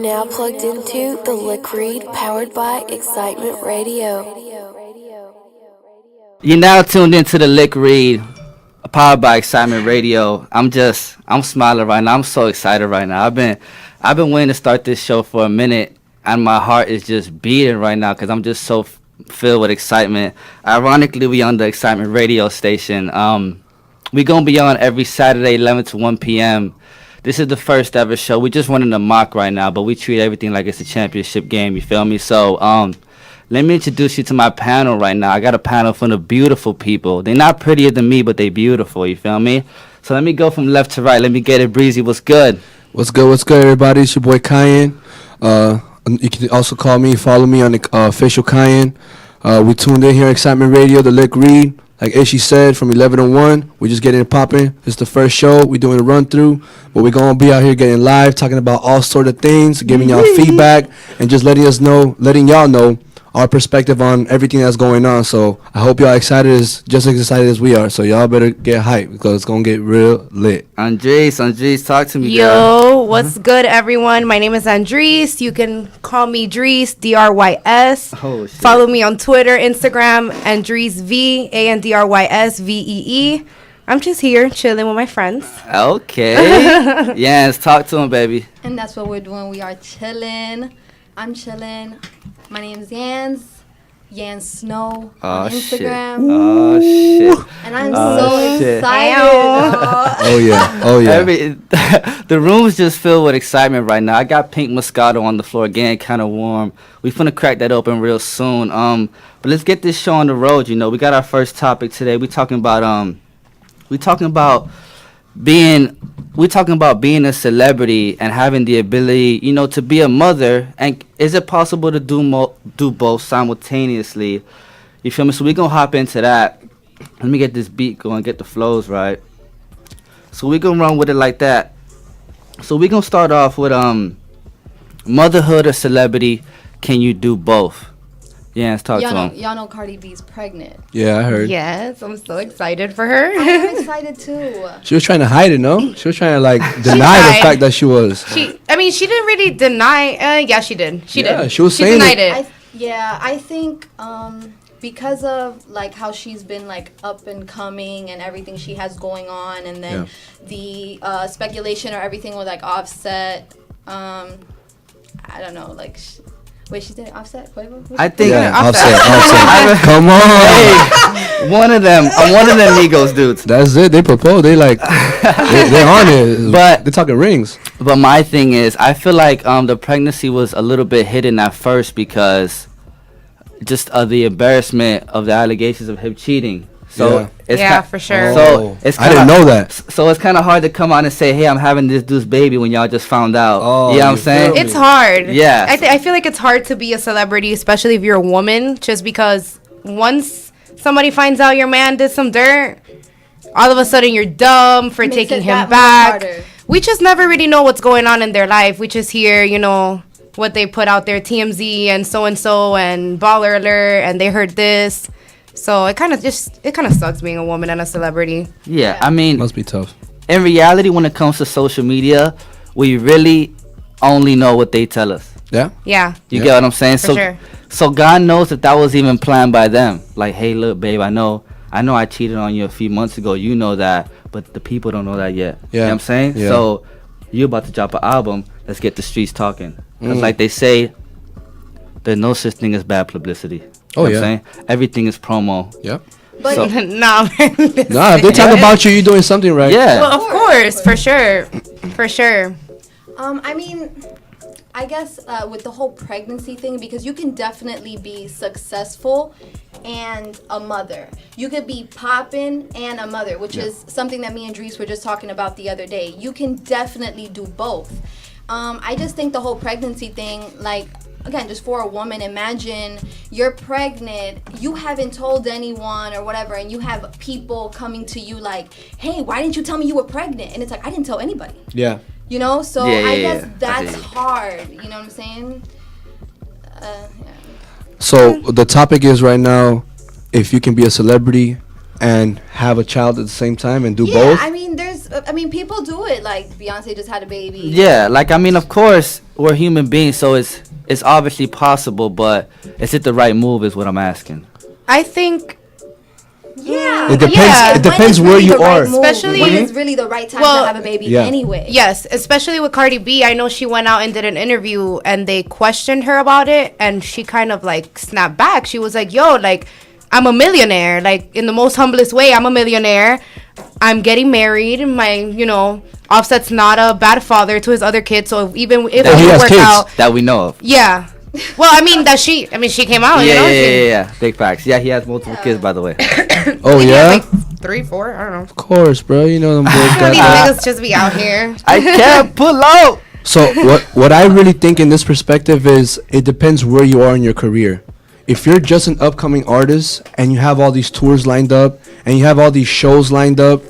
now plugged into the Lick Read powered by Excitement Radio. You're now tuned into the Lick Read powered by Excitement Radio. I'm smiling right now. I'm so excited right now. I've been waiting to start this show for a minute, and my heart is just beating right now because I'm just so filled with excitement. Ironically, we on the Excitement Radio station. We gonna be on every Saturday, 11 to 1 p.m. This is the first ever show. We just running a mock right now, but we treat everything like it's a championship game. You feel me? So, let me introduce you to my panel right now. I got a panel full of beautiful people. They're not prettier than me, but they beautiful. You feel me? So let me go from left to right. Let me get it breezy. What's good? What's good? What's good, everybody? It's your boy Kayan. You can also follow me on the official Kayan. We tuned in here at Excitement Radio, the Lick Read. Like Ishy said, from 11 to 1, we just getting it popping. It's the first show. We doing a run through, but we're gonna be out here getting live, talking about all sort of things, giving y'all feedback, and just letting y'all know our perspective on everything that's going on. So I hope y'all just as excited as we are. So y'all better get hyped because it's gonna get real lit. Andrys, talk to me, girl. Yo, what's good, everyone? My name is Andrys. You can call me Drys, Drys. Oh, shit. Follow me on Twitter, Instagram, Andrys V, Andrys VEE. I'm just here chilling with my friends. Okay. Yanz, talk to him, baby. And that's what we're doing. We are chilling. I'm chilling. My name's Yanz. Yanz Snow on Instagram. Oh, shit. And I'm so excited. Oh yeah. The room's just filled with excitement right now. I got pink Moscato on the floor, getting kind of warm. We finna crack that open real soon. But let's get this show on the road. You know, we got our first topic today. We talking about being a celebrity and having the ability, you know, to be a mother. And is it possible to do both simultaneously? You feel me? So we're going to hop into that. Let me get this beat going, get the flows right. So we're going to run with it like that. So we're going to start off with motherhood or celebrity. Can you do both? Yeah, let's talk to him. Y'all know Cardi B's pregnant. Yeah, I heard. Yes, I'm so excited for her. I'm excited too. She was trying to hide it, no? She was trying to deny the fact that she was. She didn't really deny. Yeah, she did. She did. She was saying denied it. I think because of how she's been up and coming and everything she has going on, and then the speculation or everything with Offset. I don't know, wait, she did Offset? Quavo? I think Offset. Come on. Hey, one of them Migos dudes. That's it. They proposed. They they're on it. But they're talking rings. But my thing is, I feel like the pregnancy was a little bit hidden at first because just of the embarrassment of the allegations of him cheating. So it's for sure. So I didn't know that. So it's kind of hard to come out and say, "Hey, I'm having this dude's baby," when y'all just found out. Oh, you know what I'm saying? It's hard. Yeah. I feel like it's hard to be a celebrity, especially if you're a woman, just because once somebody finds out your man did some dirt, all of a sudden you're dumb for taking him back. We just never really know what's going on in their life. We just hear, what they put out there, TMZ and so and Baller Alert, and they heard this. So it kind of sucks being a woman and a celebrity. Yeah, I mean, Must be tough. In reality, when it comes to social media, we really only know what they tell us. Yeah. Yeah. You get what I'm saying? For sure. So God knows if that was even planned by them. Like, hey, look, babe, I know I cheated on you a few months ago. You know that, but the people don't know that yet. Yeah. You know what I'm saying? Yeah. So you about to drop an album. Let's get the streets talking. Because like they say, there's no such thing as bad publicity. You know what I'm saying? Everything is promo. Yep. But So- If they talk about you, you're doing something right. Yeah. Well, of course, for sure. For sure. I mean, I guess with the whole pregnancy thing, because you can definitely be successful and a mother. You could be poppin' and a mother, which is something that me and Drys were just talking about the other day. You can definitely do both. I just think the whole pregnancy thing, again, just for a woman, imagine you're pregnant, you haven't told anyone or whatever, and you have people coming to you like, hey, why didn't you tell me you were pregnant? And it's like, I didn't tell anybody. Yeah. So I guess that's hard. You know what I'm saying? So the topic is right now, if you can be a celebrity and have a child at the same time and do both. I mean, there's I mean, people do it. Like Beyonce just had a baby. Yeah, like I mean, of course, we're human beings, so it's obviously possible, but is it the right move? Is what I'm asking. I think. Yeah, It depends. Yeah. It depends When where is you really the right are. move? Especially- when is really the right time Well, to have a baby yeah. anyway. Yes, especially with Cardi B. I know she went out and did an interview and they questioned her about it, and she kind of like snapped back. She was like, "Yo, like, I'm a millionaire. Like, in the most humblest way, I'm a millionaire. I'm getting married. Offset's not a bad father to his other kids. So even if That it he would has work kids. out, That we know of. yeah. Well, I mean she came out. Yeah. Big facts. Yeah, he has multiple kids, by the way. Oh He yeah, has, like 3, 4. I don't know. of course, bro. You know them boys got These that. niggas just be out here. I can't pull out. So what I really think in this perspective is it depends where you are in your career. If you're just an upcoming artist and you have all these tours lined up and you have all these shows lined up,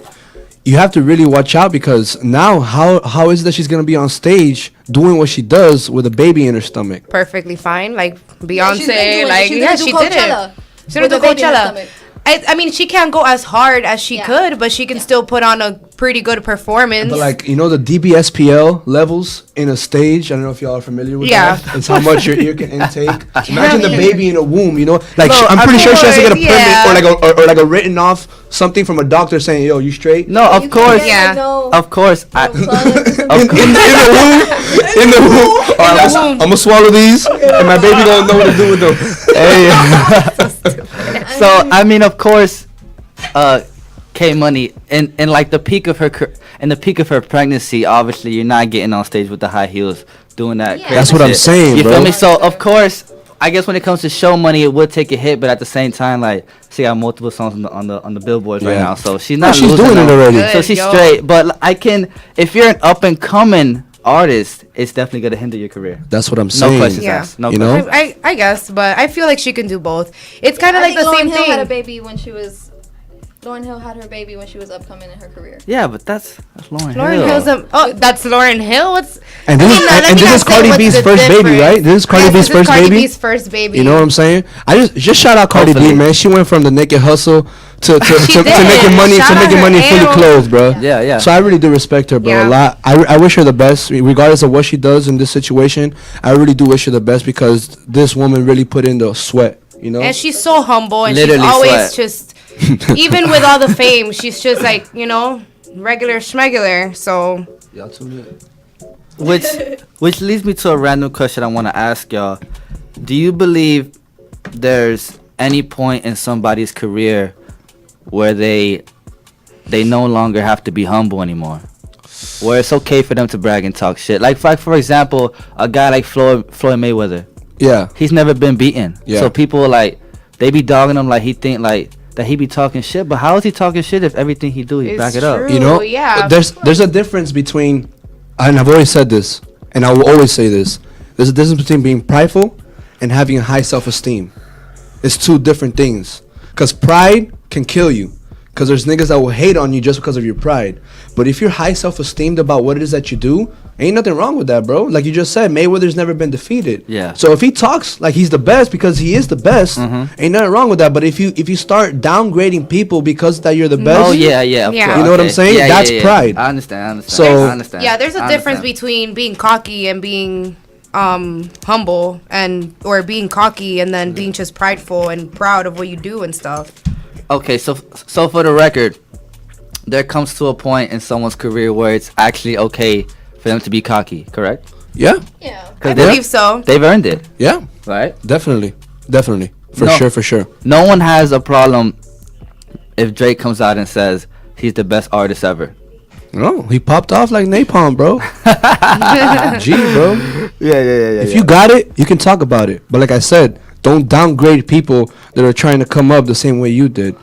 you have to really watch out, because now how is it that she's gonna be on stage doing what she does with a baby in her stomach? Perfectly fine. Like Yeah, she's been Beyonce, doing it. like She's yeah, gonna she do did it. Coachella She's gonna with do a baby in her Coachella. stomach. I mean, she can't go as hard as she Yeah. could, but she can still put on a pretty good performance. But like, the DBSPL levels in a stage, I don't know if y'all are familiar with Yeah. that. It's how much your ear can intake. Imagine the Yeah. baby in a womb, like No, I'm pretty sure she has to get a of permit course, or like a written off something from a doctor saying, yo, you straight? No, of You course. can't Yeah. get, like, no, Of course. no plugs or something. In the womb, in the womb. All right, I'm gonna swallow these, and my baby don't know what to do with them. Hey. So I mean, of course, K Money in like the peak of her pregnancy, obviously you're not getting on stage with the high heels doing that. Yeah. crazy That's what I'm shit. saying, You bro. feel me? So of course, I guess when it comes to show money, it would take a hit, but at the same time, like she got multiple songs on the billboards right Yeah. now, so she's not. she's losing doing it no- already. So Good, she's yo. straight. But if you're an up and coming artist, it's definitely gonna hinder your career. That's what I'm No saying. questions Yeah. asked. No You know? questions. I guess, but I feel like she can do both. It's kind of I like think the same Lauryn Hill had a thing. baby when she was. Lauryn Hill had her baby when she was upcoming in her career. Yeah, but that's Lauryn Lauryn Hill. Hill's that's Lauryn Hill. What's And this, let me and this not is say Cardi what's B's the first baby, difference. right? This is Cardi Yes, B's this is first Cardi baby. B's first baby. You know what I'm saying? I just shout out Cardi Hopefully. B, man. She went from the naked hustle to She did. making money Shout out her fully animal. clothed, bro. Yeah. So I really do respect her, bro, Yeah. a lot. I wish her the best, regardless of what she does in this situation. I really do wish her the best, because this woman really put in the sweat. And she's so humble, and Literally she's always sweat. just, even with all the fame, she's just like, regular schmegular. So Which leads me to a random question I want to ask y'all. Do you believe there's any point in somebody's career where they no longer have to be humble anymore? Where it's okay for them to brag and talk shit? Like for example, a guy like Floyd Mayweather. Yeah. He's never been beaten. Yeah. So people they be dogging him like he think like that he be talking shit. But how is he talking shit if everything he do he It's back it up? true. You know, yeah. there's a difference between, and I've always said this, and I will always say this. There's a difference between being prideful and having a high self-esteem. It's two different things. Because pride can kill you. Because there's niggas that will hate on you just because of your pride. But if you're high self-esteemed about what it is that you do, ain't nothing wrong with that, bro. Like you just said, Mayweather's never been defeated. Yeah. So if he talks like he's the best because he is the best, ain't nothing wrong with that. But if you start downgrading people because that you're the best, Oh yeah. Of Yeah. course. You know what I'm Okay. saying? That's pride. I understand. So- I understand. Yeah, there's a I difference understand. between being cocky and being humble, or being cocky and then being just prideful and proud of what you do and stuff. Okay, so for the record, there comes to a point in someone's career where it's actually okay for them to be cocky, correct? Yeah, Yeah. I they- believe so. They've earned it, yeah, right? definitely, for No. sure. No one has a problem if Drake comes out and says he's the best artist ever. No, he popped off like napalm, bro. G, bro. Yeah. If you got it, you can talk about it. But like I said, don't downgrade people that are trying to come up the same way you did,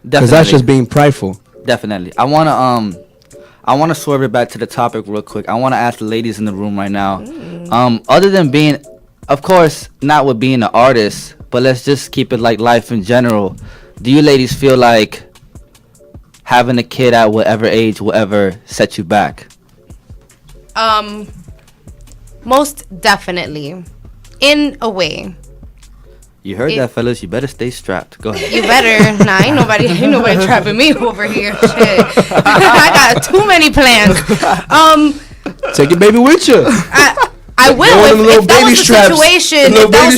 because that's just being prideful. Definitely. I wanna swerve it back to the topic real quick. I wanna ask the ladies in the room right now. Other than being, of course, not with being an artist, but let's just keep it like life in general. Do you ladies feel like having a kid at whatever age will ever set you back? Most definitely, in a way. You heard that, fellas. You better stay strapped. Go ahead. You better. Nah, ain't nobody trapping me over here. Shit. I got too many plans. Take your baby with you. I will if that was the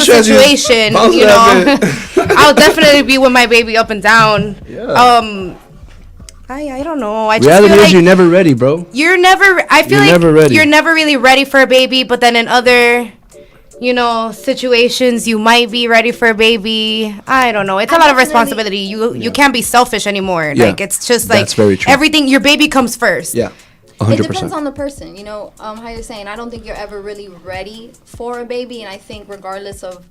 situation. You know, I'll definitely be with my baby up and down. Yeah. I don't know. I just Reality feel is like you're never ready, bro. You're never. I feel like never ready. You're never really ready for a baby, but then in other, you know, situations you might be ready for a baby. I don't know. It's a lot of responsibility. You can't be selfish anymore. Yeah. Like it's just like That's very true. Everything. Your baby comes first. Yeah. 100%. It depends on the person, you know, how you're saying. I don't think you're ever really ready for a baby, and I think regardless of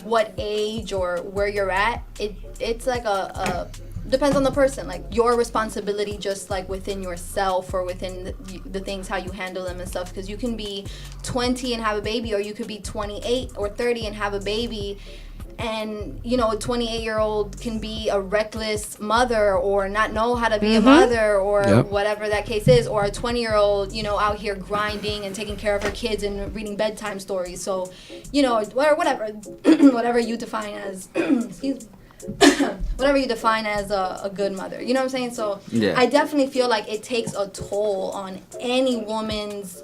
what age or where you're at, it's like a depends on the person. Like your responsibility, just like within yourself or within the things how you handle them and stuff. Because you can be 20 and have a baby, or you could be 28 or 30 and have a baby. And, you know, a 28-year-old can be a reckless mother or not know how to be a mother or whatever that case is. Or a 20-year-old, you know, out here grinding and taking care of her kids and reading bedtime stories. So, you know, whatever you define as, excuse me, whatever you define as a good mother. You know what I'm saying? So I definitely feel like it takes a toll on any woman's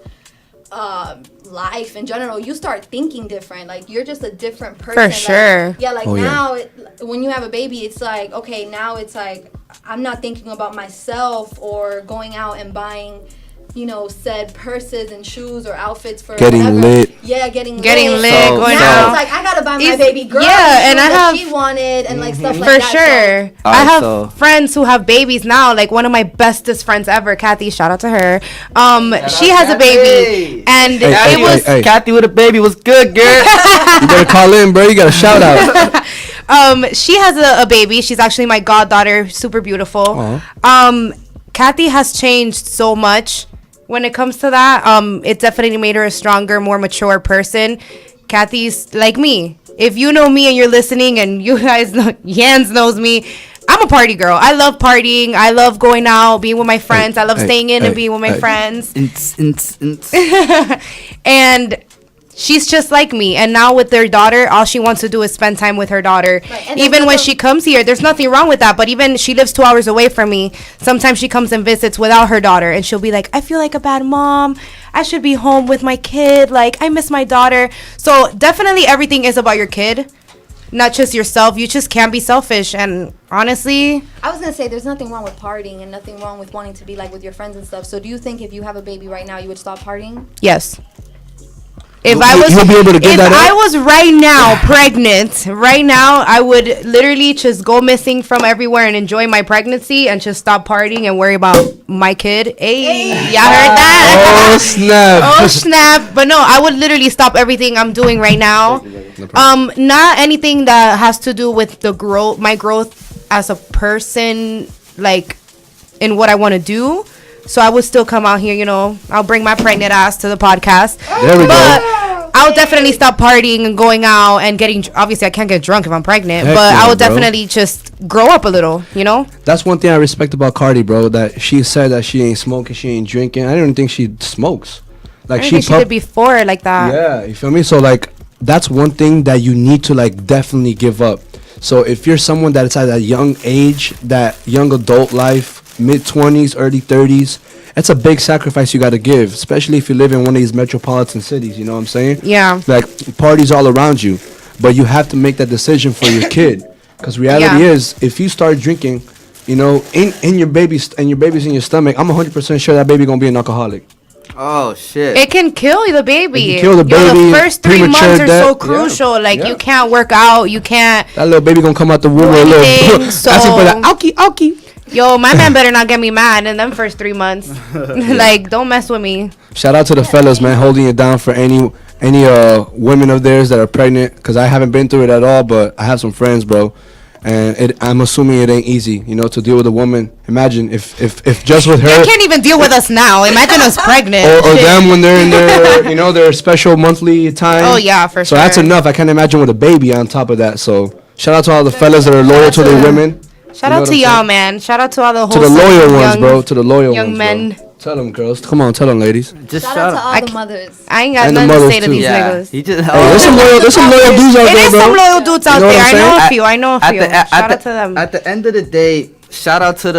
life in general. You start thinking different. Like you're just a different person. For sure. Like, yeah, like now when you have a baby, it's like, okay, now it's like I'm not thinking about myself or going out and buying, you know, said purses and shoes or outfits for getting whatever. lit. Yeah, getting lit. So, going now out. It's like I gotta buy my baby girl. Yeah, and I have she wanted and like stuff like for that. sure. So, I have friends who have babies now. Like one of my bestest friends ever, Kathy. Shout out to her. She has a baby, and it was Kathy with a baby was good, girl. You better call in, bro. You got a shout out. She has a baby. She's actually my goddaughter. Super beautiful. Kathy has changed so much. When it comes to that, it definitely made her a stronger, more mature person. Kathy's like me. If you know me and you're listening and you guys know, Yanz knows me, I'm a party girl. I love partying. I love going out, being with my friends. I love staying in and being with my friends. And she's just like me. And now with their daughter, all she wants to do is spend time with her daughter. Right. Even when she comes here, there's nothing wrong with that. But even she lives 2 hours away from me. Sometimes she comes and visits without her daughter. And she'll be like, I feel like a bad mom. I should be home with my kid. Like, I miss my daughter. So definitely everything is about your kid. Not just yourself. You just can't be selfish. And honestly, I was gonna say there's nothing wrong with partying and nothing wrong with wanting to be like with your friends and stuff. So do you think if you have a baby right now, you would stop partying? Yes. If I was right now pregnant, right now I would literally just go missing from everywhere and enjoy my pregnancy and just stop partying and worry about my kid. Hey. Y'all heard that? Oh snap! Oh snap! But no, I would literally stop everything I'm doing right now. Not anything that has to do with my growth as a person, like in what I want to do. So I would still come out here, you know. I'll bring my pregnant ass to the podcast. There we go. I'll definitely stop partying and going out and getting. Obviously, I can't get drunk if I'm pregnant, but I will definitely just grow up a little, you know. That's one thing I respect about Cardi, bro. That she said that she ain't smoking, she ain't drinking. I don't think she smokes. Like she did before, like that. Yeah, you feel me? So like, that's one thing that you need to like definitely give up. So if you're someone that's at a young age, that young adult life, mid-20s, early 30s, it's a big sacrifice you got to give, especially if you live in one of these metropolitan cities, you know what I'm saying? Yeah. Like, parties all around you, but you have to make that decision for your kid. Because reality is, if you start drinking, you know, in your baby's in your stomach, I'm 100% sure that baby going to be an alcoholic. Oh shit! It can kill the baby. It can kill the baby. The first 3 months are so crucial. You can't work out. You can't. That little baby gonna come out the womb with a little asking for the alky. Yo, my man better not get me mad in them first 3 months. Like, don't mess with me. Shout out to the fellas, man, holding it down for any women of theirs that are pregnant. Because I haven't been through it at all, but I have some friends, bro. And I'm assuming it ain't easy, you know, to deal with a woman. Imagine if just with her. They can't even deal with us now. Imagine us pregnant. Or them when they're in their, you know, their special monthly time. Oh, yeah, for sure. So that's enough. I can't imagine with a baby on top of that. So shout out to all the fellas that are loyal to their women. Shout out to y'all, man. Shout out to all the loyal ones, bro. To the loyal young ones, men. bro. Tell them, girls. Come on, tell them, ladies. Just Shout out to all I the c- mothers. I ain't got And the nothing to mothers say to too. these Yeah, niggas. he just. Hey, there's some loyal dudes out It there, is bro. some loyal dudes out know what there. I'm I know saying? a few. I know a few. Shout out to them. At the end of the day, shout out to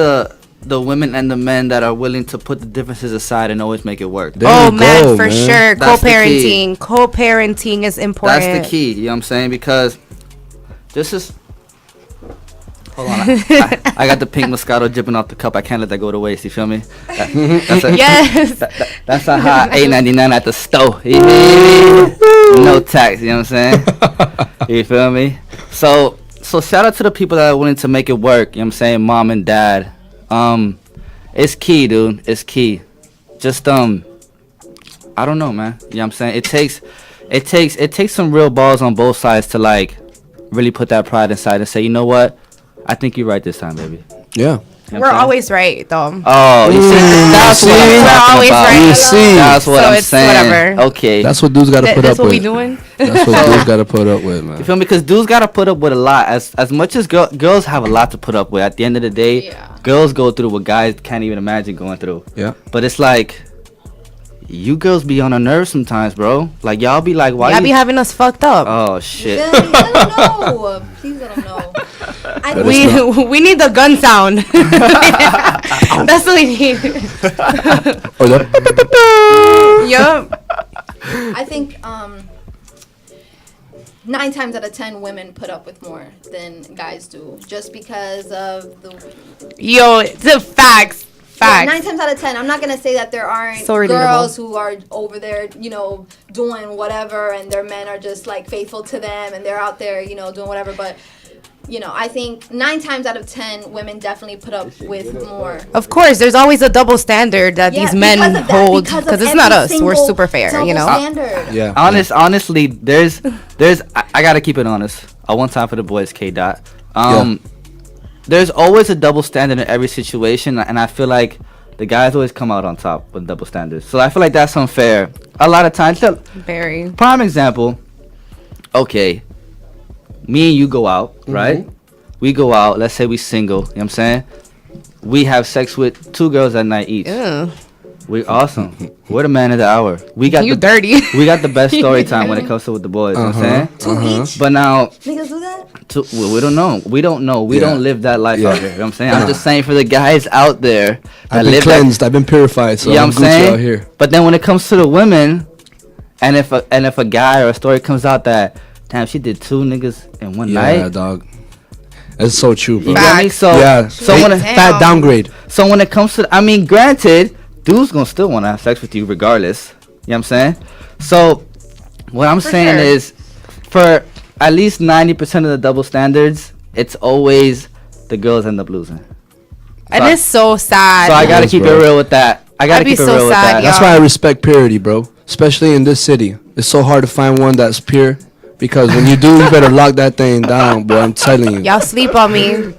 the women and the men that are willing to put the differences aside and always make it work. There Oh you man, go, for man. sure. That's the key. Co-parenting is important. That's the key. You know what I'm saying? Because this is. Hold on, I got the pink Moscato dripping off the cup. I can't let that go to waste. You feel me? Yes. That's a hot $8.99 at the store. You hear me? No tax. You know what I'm saying? You feel me? So shout out to the people that are willing to make it work. You know what I'm saying? Mom and dad. It's key, dude. It's key. Just I don't know, man. You know what I'm saying? It takes some real balls on both sides to like really put that pride inside and say, you know what? I think you're right this time, baby. Yeah. You know what We're I'm saying? always right, though. Oh, you see, that's see? what I'm We're talking always about. right. You see? That's what So I'm it's saying. whatever. Okay. That's what dudes got to put That's up what with. we doing. That's what dudes got to put up with, You man. feel me? Because dudes got to put up with a lot. As much as girls have a lot to put up with. At the end of the day, Yeah. girls go through what guys can't even imagine going through. Yeah. But it's like, you girls be on a nerve sometimes, bro. Like, y'all be like, why Y'all you... be having us fucked up. Oh, You shit. feel me? Let them know. Please let them know. I But think it's we need the gun sound. That's what we need. Oh, that, Yup. I think 9 times out of 10 women put up with more than guys do, just because of the Yo, the facts. Yeah, Facts. 9 times out of 10. I'm not gonna say that there aren't So relatable. girls who are over there, doing whatever, and their men are just like faithful to them, and they're out there, doing whatever. But I think 9 times out of 10 women definitely put up with more. Of course, there's always a double standard that Yeah, these men because of that, hold because of because it's not every us. We're single super fair, double standard. yeah. Honestly, there's I gotta keep it honest. One time for the boys, K. Dot. There's always a double standard in every situation, and I feel like the guys always come out on top with double standards. So I feel like that's unfair. A lot of times, Very. prime example. Okay, me and you go out, right? We go out. Let's say we single. You know what I'm saying? We have sex with 2 girls at night each. Ew. We're awesome. We're the man of the hour. We got You the dirty. we got the best story time when it comes to with the boys. You know what I'm saying? 2 each. But now, Niggas do that? we don't know. We don't know. We Yeah. don't live that life Yeah. out here. You know what I'm saying? I'm just saying for the guys out there that I've been live cleansed. I've been purified. So you know I'm what I'm Gucci saying? out here. But then when it comes to the women, and if a guy or a story comes out that, damn, she did 2 niggas in one Yeah, night. dog. That's so true, bro. You get me? Facts. So Yeah. so when it, Fat downgrade. so when it comes to, I mean, granted, dudes gonna still want to have sex with you regardless. You know what I'm saying? So what I'm saying sure. is, for at least 90% of the double standards, it's always the girls end up losing. And So- it's so sad. So I gotta Yes, keep bro. it real with that. I gotta I'd be keep it so real with sad, that. That's Yeah. why I respect purity, bro. Especially in this city. It's so hard to find one that's pure. Because when you do, you better lock that thing down, boy. I'm telling you. Y'all sleep on me.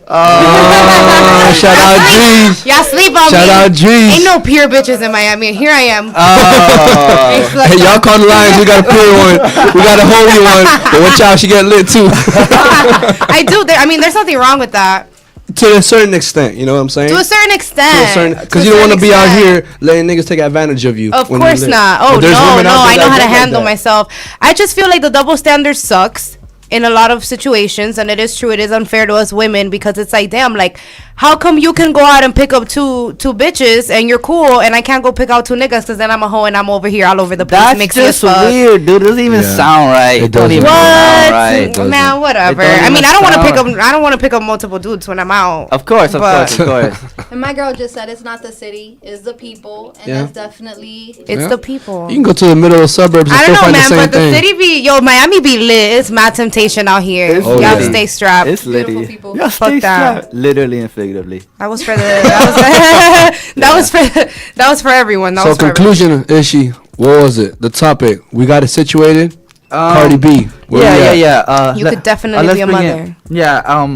Shout out G's. Y'all sleep on Shout me. out G's. Ain't no pure bitches in Miami. Here I am. Oh. It's like- Hey, y'all call the lines. We got a pure one. We got a holy one. But watch out, she get lit too. I do. There's nothing wrong with that. To a certain extent, you know what I'm saying? To a certain extent. Because you don't want to be out here letting niggas take advantage of you. Of when you course lit. not. But Oh, there's no, women no. out there I know that how to get like handle that. myself. I just feel like the double standard sucks in a lot of situations. And it is true. It is unfair to us women because it's like, damn, like, how come you can go out and pick up two bitches and you're cool and I can't go pick out 2 niggas because then I'm a hoe and I'm over here all over the place That's mixing as just fuck. weird, dude. It doesn't even Yeah. sound right. It Don't doesn't. even sound What? right. doesn't. Man, whatever. It don't I mean, even I don't want to pick sound up. I don't want to pick up multiple dudes when I'm out. Of course, of But- course, of course. And my girl just said it's not the city, it's the people, and Yeah. that's definitely. It's Yeah. the people. You can go to the middle of the suburbs and I still don't know, find the man, same but the thing. city be Miami be lit. It's mad temptation out here. It's Oh, Y'all yeah. stay strapped. It's Beautiful litty. people. Y'all Fuck stay that. strapped. Literally and figuratively. That was for the. That was for everyone. That So was for conclusion, Ishy, what was it? The topic. We got it situated. Cardi B. Where we at? Yeah. You could definitely let's be a bring mother. in- Yeah.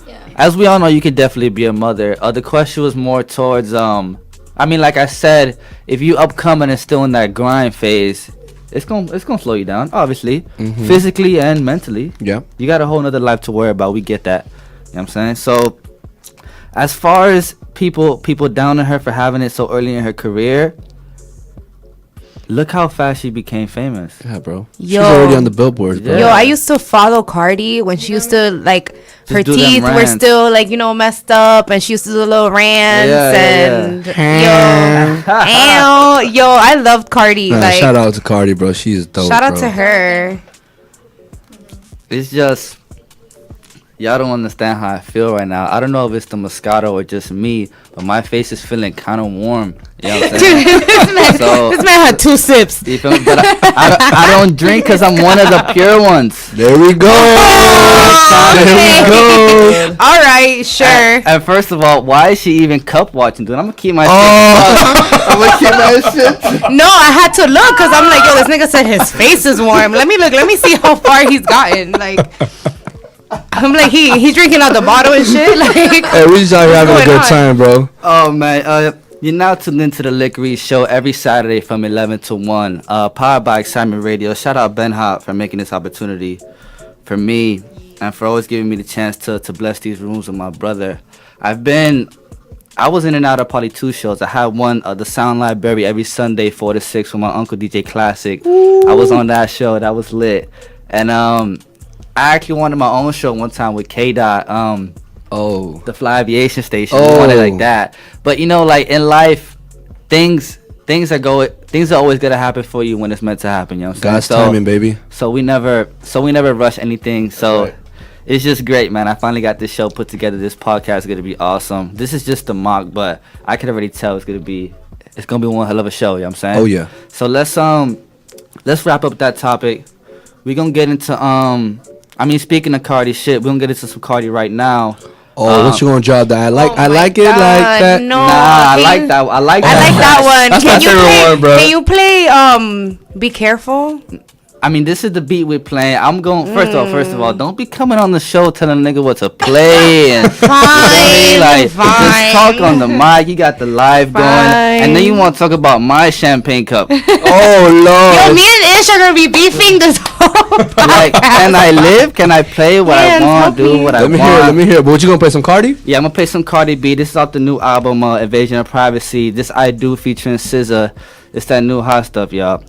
Yeah. As we all know, you could definitely be a mother. The question was more towards I mean, like I said, if you upcoming and still in that grind phase, it's gonna slow you down, obviously, physically and mentally. Yeah. You got a whole nother life to worry about. We get that. You know what I'm saying? So as far as people down on her for having it so early in her career, look how fast she became famous. Yeah, bro. She's Yo. already on the billboards, bro. Yeah. Yo, I used to follow Cardi when she used to like her do them teeth were rants. still like messed up, and she used to do little rants and yo, I loved Cardi. Nah, like shout out to Cardi, bro. She's dope. shout out bro. to her. It's just y'all don't understand how I feel right now. I don't know if it's the Moscato or just me, but my face is feeling kind of warm. You know what I'm saying? This man had 2 sips. You feel me? But I don't drink because I'm one of the pure ones. There we go. There we go. All right, sure. And first of all, why is she even cup watching, dude? I'm gonna keep my shit. I'm gonna keep my shit. No, I had to look because I'm like, yo, this nigga said his face is warm. Let me look. Let me see how far he's gotten. Like, I'm like, he drinking out the bottle and shit. Like, Hey, we just out here having a going good on? time, bro. Oh man, you're now tuned into the Lick Read Show every Saturday from 11 to 1. Powered by Excitement Radio. Shout out Ben Hop for making this opportunity for me and for always giving me the chance to bless these rooms with my brother. I was in and out of probably 2 shows. I had one, the Sound Library, every Sunday 4 to 6 with my uncle DJ Classic. I was on that show. That was lit. And I actually wanted my own show one time with K Dot. The Fly Aviation Station. We wanted like that. But like in life, things are always gonna happen for you when it's meant to happen. You know what I'm saying? God's timing, baby. So we never rush anything. So Right. it's just great, man. I finally got this show put together. This podcast is gonna be awesome. This is just a mock, but I can already tell it's gonna be one hell of a show. You know what I'm saying? Oh yeah. So let's wrap up that topic. We're gonna get into speaking of Cardi shit, we're gonna get into some Cardi right now. Oh, what you gonna drop that? I like Oh my it like God, that. no. I Can like you- that. I like I like that one. That's my favorite one, bro. Can you play Be Careful? This is the beat we're playing. I'm going first of all, don't be coming on the show telling a nigga what to play and Fine, just fine. talk on the mic. You got the live going, and then you want to talk about my champagne cup. Oh Yo, Lord. me and Ish are gonna be beefing this whole Like, can I live? Can I play what Yes, I want? help Do me. what I Let me want? hear. Let me hear. But what you gonna play some Cardi? Yeah, I'm gonna play some Cardi B. This is off the new album, Invasion of Privacy. This I Do featuring SZA. It's that new hot stuff, y'all.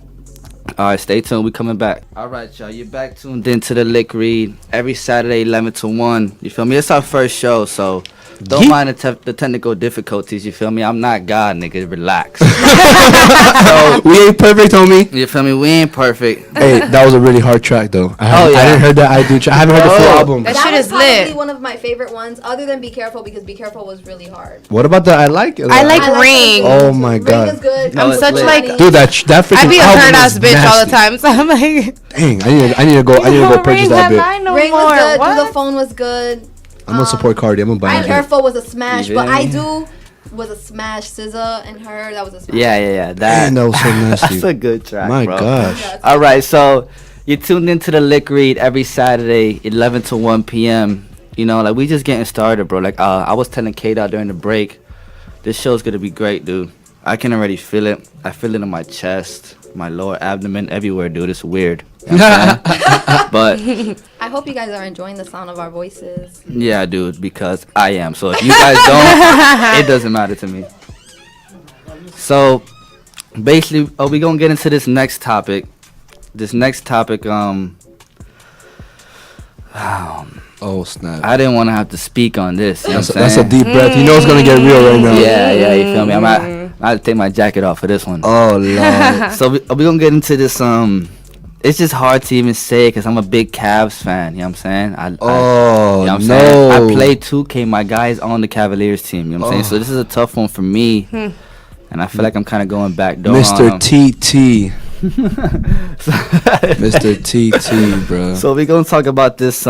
Alright, stay tuned. We coming back. Alright, y'all. You're back tuned into the Lick Read every Saturday, 11 to 1. You feel me? It's our first show, so don't mind the technical difficulties. You feel me? I'm not God, nigga. Relax. So, We ain't perfect, homie. you feel me? We ain't perfect. Hey, that was a really hard track, though. I didn't heard that. I haven't heard the full album. That That shit was is probably lit. one of my favorite ones, other than Be Careful, because Be Careful was really hard. What about the I like it? I like I like Ring. it. Oh my Ring God. is good. No, I'm it's such lit. like Dude, that freaking I be a album hurt ass is bitch all the nasty. time, so I'm like, Dang, I need to go purchase that bit. No Ring more. was good. What? Do the Phone was good. I'm gonna support Cardi. I'm gonna buy Be it. Careful was a smash, You but feel I me? Do was a smash. SZA and her, that was a smash. Yeah. Damn, that was so nasty. That's a good track, My bro. gosh. Yeah, All right, so you're tuned into the Lick Read every Saturday, 11 to 1 p.m. Like we just getting started, bro. Like I was telling Kate out during the break, this show's gonna be great, dude. I can already feel it. I feel it in my chest, my lower abdomen, everywhere, dude. It's weird. You know what I'm saying? But I hope you guys are enjoying the sound of our voices. yeah, dude, because I am. So if you guys don't, it doesn't matter to me. So basically, we gonna get into this next topic. Oh snap. I didn't want to have to speak on this. You know what I'm That's a saying? deep breath. You know it's gonna get real right now. Yeah, you feel me? I had to take my jacket off for this one. Oh Lord. So we gonna get into this. It's just hard to even say because I'm a big Cavs fan. You know what I'm saying? You know what I'm saying? I play 2K. My guy's on the Cavaliers team. You know what I'm saying? So this is a tough one for me, and I feel like I'm kind of going back door. Mr. TT. Mr. TT, bro. So we're gonna talk about this.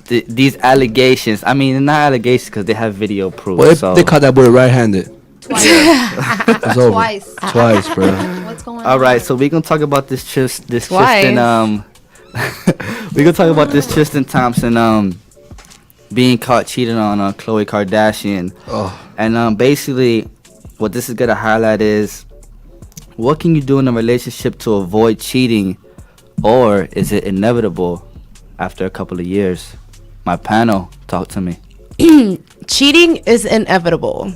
These allegations. I mean, not allegations because they have video proof. Well, so. they caught that boy right-handed. Twice. It's over. Twice, bro. What's going on? All right, so we're gonna talk about this Twice. Tristan we're gonna talk about this Tristan Thompson being caught cheating on Khloe Kardashian. Oh. And basically what this is gonna highlight is what can you do in a relationship to avoid cheating, or is it inevitable after a couple of years? My panel, talk to me. cheating is inevitable.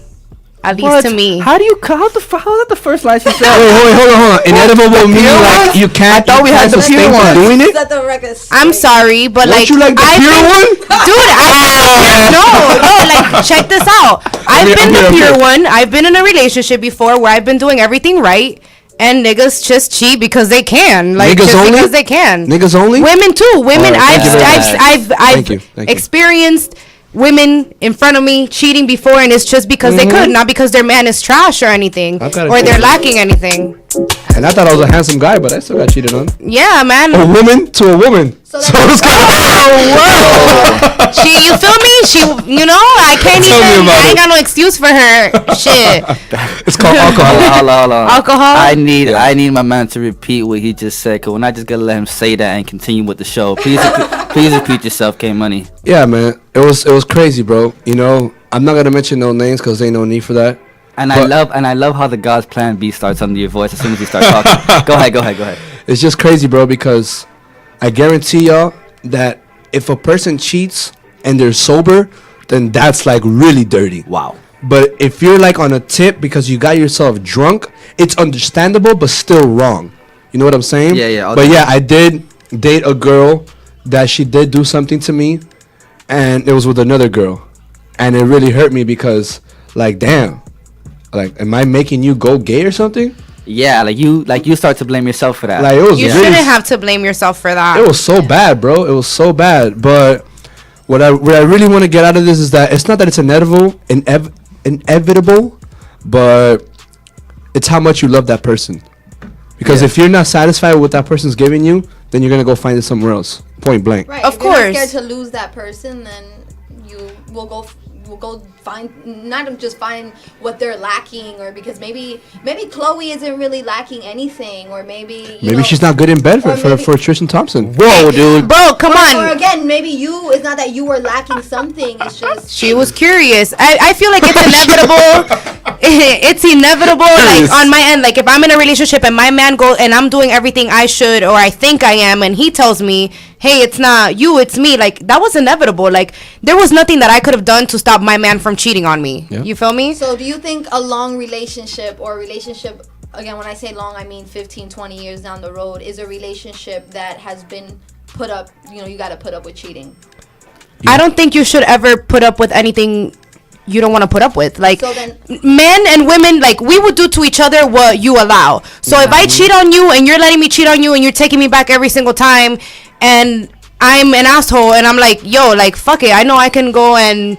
At least to me. How do you? How's that the first line she said? Wait, hold on. Inedible meaning like you can't. I thought we had the pure one. Doing it. I'm sorry, but Don't like you like the pure one? Dude, no, like check this out. I've been the pure one. I've been in a relationship before where I've been doing everything right, and niggas just cheat because they can. Like niggas just only? because they can. Niggas only? Women too. Women. Right, I've Thank you. experienced women in front of me cheating before, and it's just because they could, not because their man is trash or anything, or they're lacking anything. And I thought I was a handsome guy, but I still got cheated on. Yeah, man. A woman to a woman. So it's You feel me? I can't even. I ain't got no excuse for her. Shit. It's called alcohol. Hold on. Alcohol. I need my man to repeat what he just said. Cause we're not just gonna let him say that and continue with the show. Please repeat yourself, K Money. Yeah, man. It was crazy, bro. I'm not gonna mention no names because ain't no need for that. And I love how the God's Plan B starts under your voice as soon as you start talking. Go ahead. It's just crazy, bro, because I guarantee y'all that if a person cheats and they're sober, then that's like really dirty. Wow. But if you're like on a tip because you got yourself drunk, it's understandable but still wrong. You know what I'm saying? Yeah. But yeah, I did date a girl that she did do something to me, and it was with another girl, and it really hurt me because like, damn, like, am I making you go gay or something? Yeah, like you start to blame yourself for that. Like, it was You shouldn't have to blame yourself for that. It was so bad, bro. It was so bad. But what I really want to get out of this is that it's not that it's inevitable, but it's how much you love that person. Because if you're not satisfied with what that person's giving you, then you're gonna go find it somewhere else. Point blank. Right. Of if you're course. not scared to lose that person, then you will go find, not just find what they're lacking, or because maybe Chloe isn't really lacking anything, or maybe she's not good in bed for Tristan Thompson. Whoa, dude. Bro, come on. Or again, maybe it's not that you were lacking something. It's just She was curious. I feel like it's inevitable. It's inevitable. Like on my end, like if I'm in a relationship and my man goes and I'm doing everything I should or I think I am, and he tells me, hey, it's not you, it's me. Like that was inevitable. Like there was nothing that I could have done to stop my man from cheating on me. Yeah. You feel me? So do you think a long relationship, again, when I say long, I mean 15, 20 years down the road, is a relationship that has been put up, you got to put up with cheating? Yeah. I don't think you should ever put up with anything you don't want to put up with. Like, so then, men and women, like, we would do to each other what you allow. So if I cheat on you and you're letting me cheat on you and you're taking me back every single time, and I'm an asshole and I'm like, yo, like, fuck it, I know I can go and,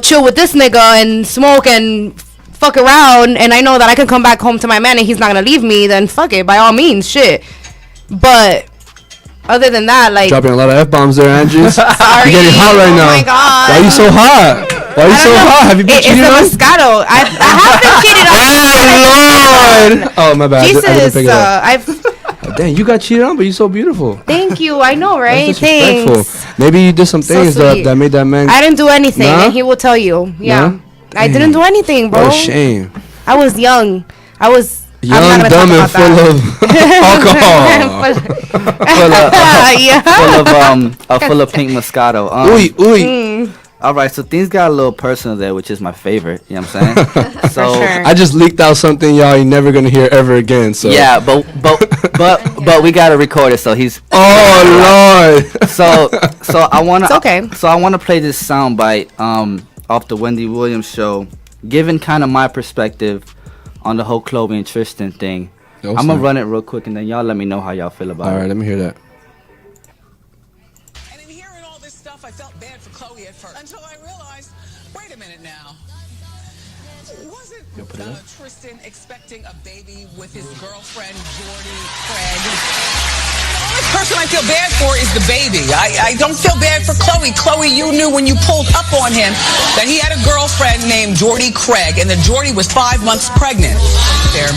chill with this nigga and smoke and fuck around, and I know that I can come back home to my man and he's not gonna leave me, then fuck it, by all means, shit. But other than that, like, dropping a lot of F-bombs there, Andrys. Sorry. You're getting hot right now. Oh my God. Why are you so hot? Why are you so hot? Have you been cheated on? It's a Moscato. I have been cheated on. Oh, Lord. Oh, my bad. Jesus, I didn't pick it up. I've... Dang, you got cheated on, but you're so beautiful. Thank you. I know, right? That's disrespectful. Thanks. Maybe you did some things that made that man... I didn't do anything, and he will tell you. Yeah. Nah? I didn't do anything, bro. What a shame. I was young. I was... Young, dumb, and full of alcohol. Full of pink Moscato. Ooh. All right, so things got a little personal there, which is my favorite. You know what I'm saying? So sure. I just leaked out something you're never gonna hear ever again. So yeah, but we gotta record it. So he's Lord. So I wanna it's okay. So I wanna play this soundbite off the Wendy Williams show, giving kind of my perspective on the whole Chloe and Tristan thing. I'm gonna run it real quick and then y'all let me know how y'all feel about it. All right, let me hear that. And in hearing all this stuff, I felt bad for Chloe at first until I realized, wait a minute now. Wasn't Tristan expecting a baby with his girlfriend, Jordy Craig? The only person I feel bad for is the baby. I don't feel bad for Chloe. Chloe, you knew when you pulled up on him that he had a girlfriend named Jordy Craig, and that Jordy was 5 months pregnant. There.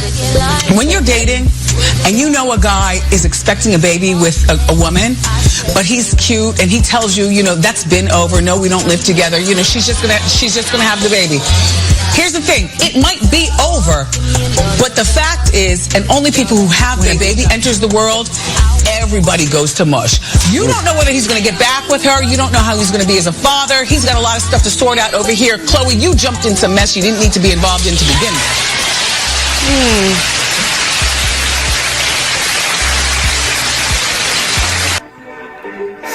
When you're dating, and you know a guy is expecting a baby with a woman, but he's cute and he tells you, you know, that's been over. No, we don't live together. You know, she's just gonna have the baby. Here's the thing, it might be over, but the fact is, and only people who have their baby enters the world, everybody goes to mush. You don't know whether he's going to get back with her. You don't know how he's going to be as a father. He's got a lot of stuff to sort out over here. Chloe, you jumped into mess you didn't need to be involved in to begin with.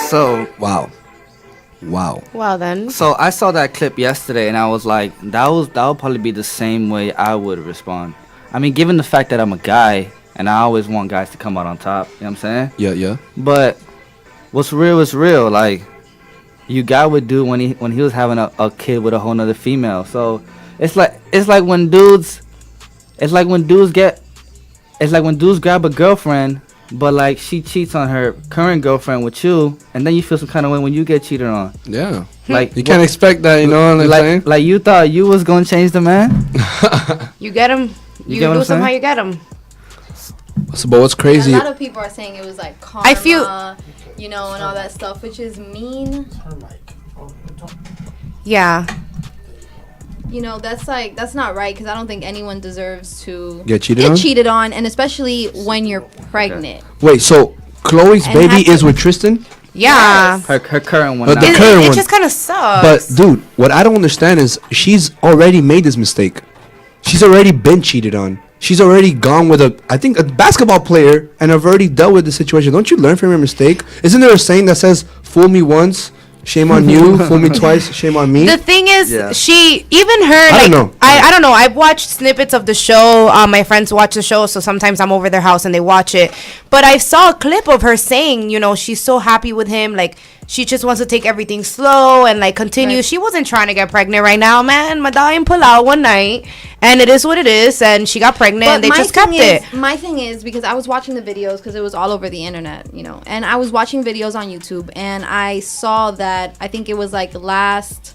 So Wow. Well then. So I saw that clip yesterday, and I was like, that would probably be the same way I would respond. I mean, given the fact that I'm a guy, and I always want guys to come out on top. You know what I'm saying? Yeah. But what's real is real. Like, you guy would do when he was having a kid with a whole nother female. So it's like when dudes grab a girlfriend, but like she cheats on her current girlfriend with you, and then you feel some kind of way when you get cheated on. Yeah. Like You can't expect that, you know what I'm saying? like you thought you was gonna change the man. You get him. You get what I'm lose him saying? how you get him. So, but what's crazy? A lot of people are saying it was like karma, I feel- you know, and all that stuff, which is mean. Yeah. You know, that's not right, because I don't think anyone deserves to Get cheated on? and especially when you're pregnant. Wait, so Chloe's And baby have is to- with Tristan? Yeah. Her current one. But now. the current It one. just kind of sucks. But dude, what I don't understand is she's already made this mistake. She's already been cheated on. She's already gone with a basketball player, and have already dealt with the situation. Don't you learn from your mistake? Isn't there a saying that says, "Fool me once, shame on you. Fool me twice, shame on me"? The thing is, Yeah. she even her. I Like, don't know. I don't know. I've watched snippets of the show. My friends watch the show, so sometimes I'm over their house and they watch it. But I saw a clip of her saying, you know, she's so happy with him. Like, she just wants to take everything slow and like continue. Right. She wasn't trying to get pregnant right now, man. My dying pull out one night, and it is what it is. And she got pregnant, and they just kept it. My thing is, because I was watching the videos, because it was all over the internet, you know, and I was watching videos on YouTube, and I saw that, I think it was like last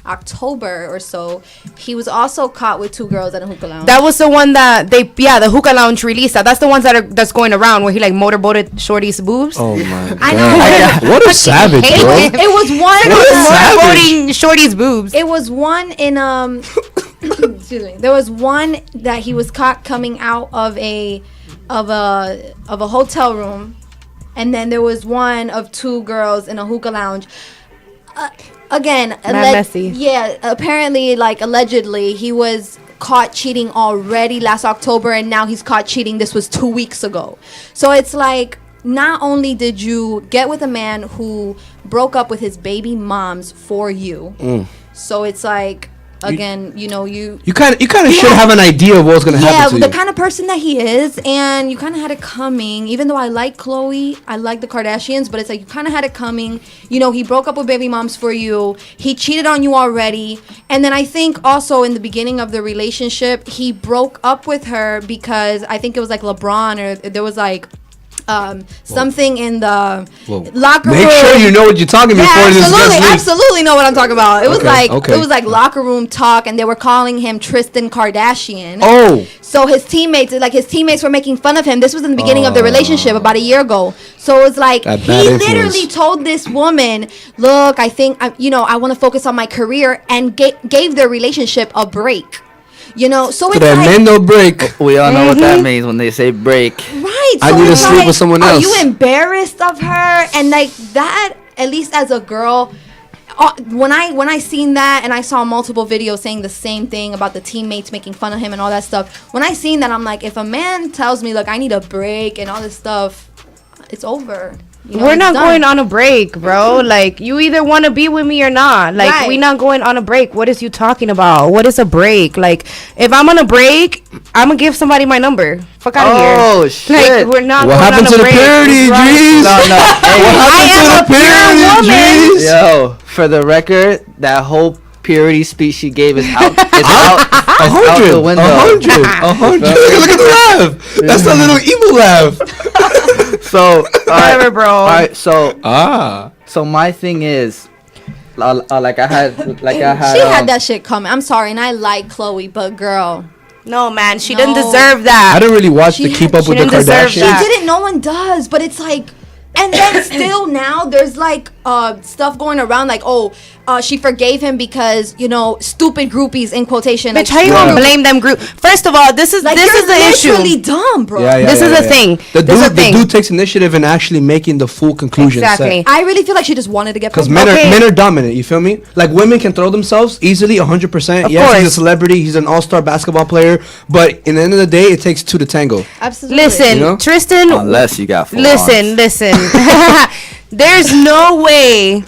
October or so, he was also caught with two girls at a hookah lounge. That was the one that the hookah lounge released. That's the ones that's going around where he like motorboated Shorty's boobs. Oh my I god! know. What a savage, hate bro! him. It was one. What a savage. Motorboating Shorty's boobs. It was one in excuse me. There was one that he was caught coming out of a hotel room, and then there was one of two girls in a hookah lounge. Again, messy. Yeah, apparently, like allegedly, he was caught cheating already last October, and now he's caught cheating. This was 2 weeks ago. So it's like, not only did you get with a man who broke up with his baby moms for you, so it's like, again, you know, you kind of should have an idea of what's gonna happen to the you. kind of person that he is, and you kind of had it coming. Even though I like Chloe, I like the Kardashians, but it's like you kind of had it coming. You know, he broke up with baby moms for you. He cheated on you already, and then I think also in the beginning of the relationship, he broke up with her because I think it was like LeBron, or there was like something in the locker room. Make sure you know what you're talking before this gets leaked. Absolutely know what I'm talking about. It was Okay. it was like locker room talk, and they were calling him Tristan Kardashian. Oh. So his teammates were making fun of him. This was in the beginning of the relationship about a year ago. So it was like, That he bad influence. literally told this woman, look, I think, I want to focus on my career, and gave their relationship a break. You know, so it's like, Tremendo break. We all know what that means when they say break. right. I so need to it's sleep with someone else. Are you embarrassed of her? And like that, at least as a girl, when I seen that, and I saw multiple videos saying the same thing about the teammates making fun of him and all that stuff. When I seen that, I'm like, if a man tells me, look, I need a break and all this stuff, it's over. You know, We're it's not done. going on a break, bro. Like, you either want to be with me or not. Like, Right. we not going on a break. What is you talking about? What is a break? Like, if I'm on a break, I'm gonna give somebody my number. Fuck out of here. Oh, shit. Like, we're not What going happened on to a the break. purity, It's right. G's? No, no. Hey, What happened I to am the a pure purity, woman. G's? yo, for the record, that whole purity speech she gave is out. It's out. A It's out the hundred. window. 100. Look at the laugh. That's a little evil laugh. So, Whatever, bro. All right, so Ah. so my thing is, like I had, She had that shit coming. I'm sorry, and I like Chloe, but girl, No, man, she didn't deserve that. I didn't really watch the Keep Up with the didn't deserve Kardashians. that. She didn't. No one does. But it's like, and then still now there's like stuff going around like, she forgave him because, you know, stupid groupies in quotation. Bitch, Like, how you gonna blame them group? First of all, this is like, the issue. You're literally dumb, bro. This is the thing. The dude takes initiative in actually making the full conclusion. Exactly. I really feel like she just wanted to get Because pregnant. men are dominant, you feel me? Like, women can throw themselves easily, 100%. Of Yes, course. he's a celebrity, he's an all-star basketball player, but in the end of the day, it takes two to tango. Absolutely. Listen, You know? Tristan. Unless you got full Listen. There's no way.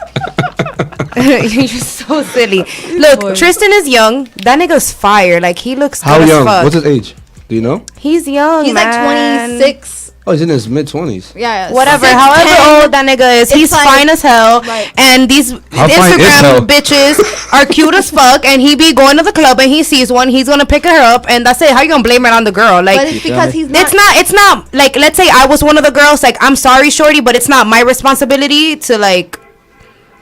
You're so silly. Look, Tristan is young. That nigga's fire. Like, he looks How good young? as fuck. What's his age? Do you know? He's young, He's man. like 26. Oh, he's in his mid-20s. Yeah. Whatever, 6'10". however old that nigga is, he's like- fine as hell. Right. And these How fine is hell? Instagram bitches are cute as fuck. And he be going to the club and he sees one, he's gonna pick her up, and that's it. How you gonna blame it on the girl? Like, But it's because he's not. it's not like, let's say I was one of the girls. Like, I'm sorry, shorty, but it's not my responsibility to, like,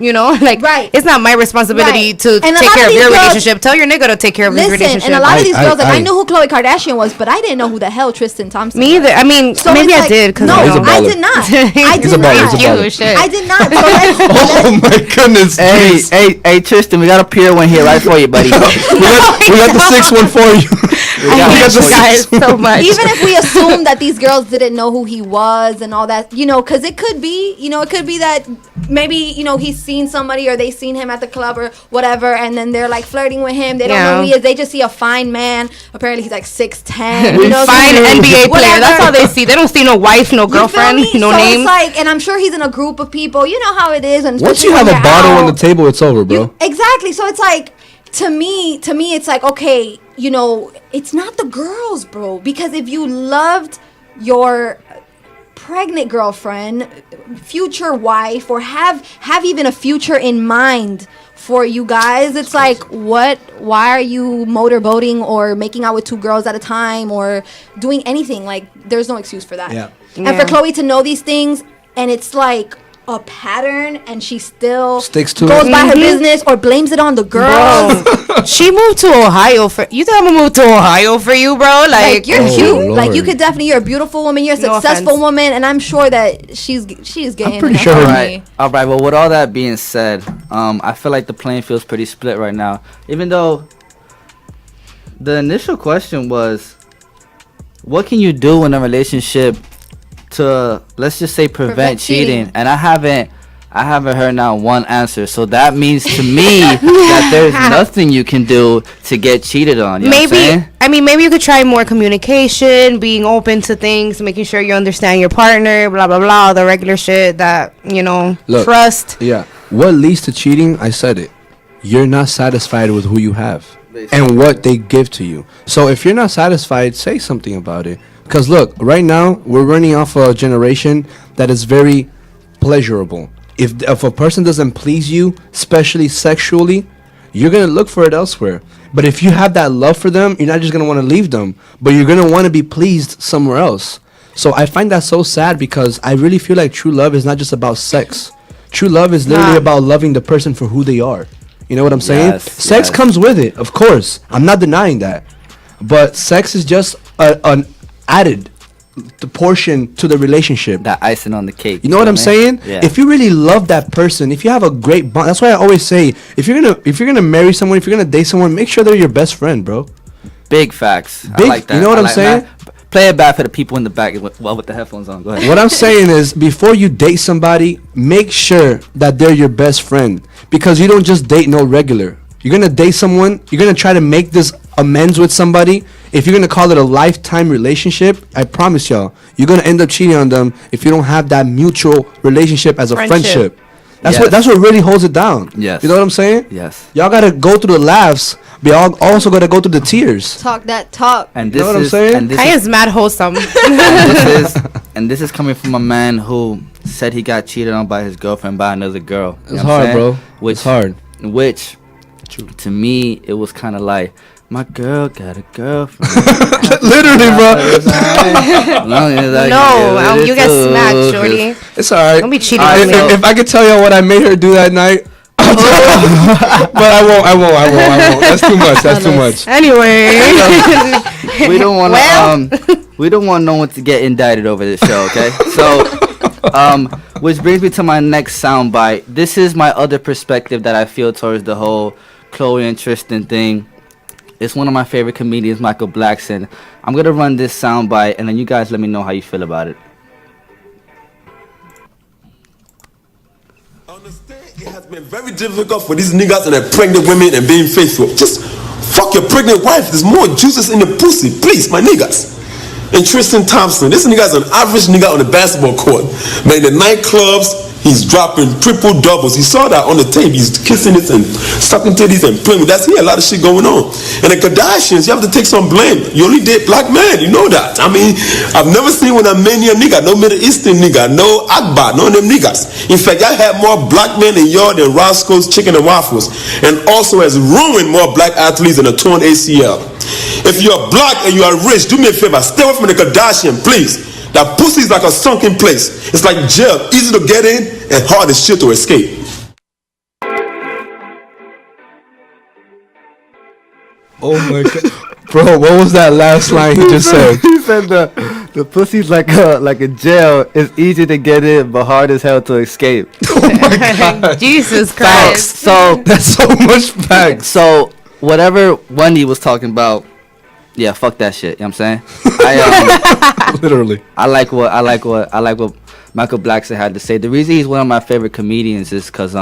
you know, like, Right. it's not my responsibility Right. to And a take lot care of of these your girls- relationship. Tell your nigga to take care of his Listen, relationship. and a lot of these I- girls, like, I- I knew who Khloe Kardashian was, but I didn't know who the hell Tristan Thompson Me was. either. I mean, So maybe it's I like- did. Cause No, He's a I baller. did not. I He's a did baller, not. he's a baller. Shit. I did not. So let's, Oh my goodness. Hey, Tristan, we got a pure one here right for you, buddy. we got the 6-1 for you. I got hate it. you guys so much. even if we assume that these girls didn't know who he was and all that, you know, because it could be, you know, it could be that maybe, you know, he's seen somebody or they seen him at the club or whatever, and then they're like flirting with him. They don't know who he is. They just see a fine man. Apparently, he's like 6'10". You know, Fine so- NBA player. whatever. That's all they see. They don't see no wife, no You feel girlfriend, me? no so name. It's like, and I'm sure he's in a group of people. You know how it is. And Once especially you have when a you're bottle on out. the table, it's over, bro. Exactly. So it's like, to me, it's like, okay, you know, it's not the girls, bro. Because if you loved your pregnant girlfriend, future wife, or have even a future in mind for you guys, it's like, why are you motorboating or making out with two girls at a time or doing anything? Like, there's no excuse for that. Yeah. And for Khloe to know these things, and it's like a pattern, and she still Sticks to goes it. by her business or blames it on the girls. Bro, she moved to Ohio for you. Think I'm gonna move to Ohio for you, bro? Like, you're Oh, cute. Lord. Like, you could definitely, you're a beautiful woman. You're a No successful offense. woman, and I'm sure that she's getting. pretty enough sure money. All right. Well, with all that being said, I feel like the playing field's pretty split right now. Even though the initial question was, what can you do in a relationship to, let's just say, prevent cheating? And I haven't heard now one answer. So that means to me that there's nothing you can do to get cheated on. You know what I'm saying? Maybe you could try more communication, being open to things, making sure you understand your partner, blah blah blah, the regular shit that, you know, Look. trust. Yeah. What leads to cheating? I said it. You're not satisfied with who you have and what they give to you. So if you're not satisfied, say something about it. Because look, right now we're running off a generation that is very pleasurable. If a person doesn't please you, especially sexually, you're gonna look for it elsewhere. But if you have that love for them, you're not just gonna want to leave them, but you're gonna want to be pleased somewhere else. So I find that so sad because I really feel like true love is not just about sex. True love is literally about loving the person for who they are. You know what I'm saying? Yes, Sex yes. comes with it, of course. I'm not denying that. But sex is just an added portion to the relationship. That icing on the cake. You know what I'm saying? Yeah. If you really love that person, if you have a great bond, that's why I always say, if you're gonna marry someone, if you're gonna date someone, make sure they're your best friend, bro. Big facts. I Big- like that. you know what I I'm like saying? that. Play it back for the people in the back with the headphones on. Go ahead. What I'm saying is, before you date somebody, make sure that they're your best friend, because you don't just date no regular. You're gonna date someone. You're gonna try to make this amends with somebody. If you're gonna call it a lifetime relationship, I promise y'all, you're gonna end up cheating on them if you don't have that mutual relationship as a friendship. That's Yes. what really holds it down. Yes. You know what I'm saying? Yes. Y'all gotta go through the laughs, but y'all also gotta go through the tears. Talk that talk. And You this know what I'm is saying? and this is Kaya's mad wholesome. and this is coming from a man who said he got cheated on by his girlfriend by another girl. You It's know what I'm hard, saying? bro. It's hard. Which, to me, it was kind of like, my girl got a girlfriend. Literally, bro. No, you get smacked, shorty. It's alright. Don't be cheating on me. If I could tell y'all what I made her do that night, But I won't. That's too much. Anyway, we don't want to we don't want no one to get indicted over this show, okay? So which brings me to my next soundbite. This is my other perspective that I feel towards the whole Chloe and Tristan thing. It's one of my favorite comedians, Michael Blackson. I'm gonna run this soundbite and then you guys let me know how you feel about it. Understand, it has been very difficult for these niggas and their pregnant women and being faithful. Just fuck your pregnant wife. There's more juices in the pussy, please, my niggas. And Tristan Thompson, this nigga's an average nigga on the basketball court. But in the nightclubs, he's dropping triple doubles. He saw that on the tape. He's kissing it and sucking titties and playing with that. He had a lot of shit going on. And the Kardashians, you have to take some blame. You only date black men, you know that. I mean, I've never seen one Armenian nigga, no Middle Eastern nigga, no Akbar, none of them niggas. In fact, I had more black men in y'all than Roscoe's Chicken and Waffles. And also has ruined more black athletes than a torn ACL. If you're black and you are rich, do me a favor, stay away from the Kardashian, please. That pussy is like a sunken place. It's like jail, easy to get in and hard as shit to escape. Oh my god, bro! What was that last line he just said? He said the pussy's like a jail. It's easy to get in, but hard as hell to escape. Oh my god, Jesus Christ. So that's so much facts. So whatever Wendy was talking about, yeah, fuck that shit. You know what I'm saying? Literally. I like what Michael Blackson had to say. The reason he's one of my favorite comedians is because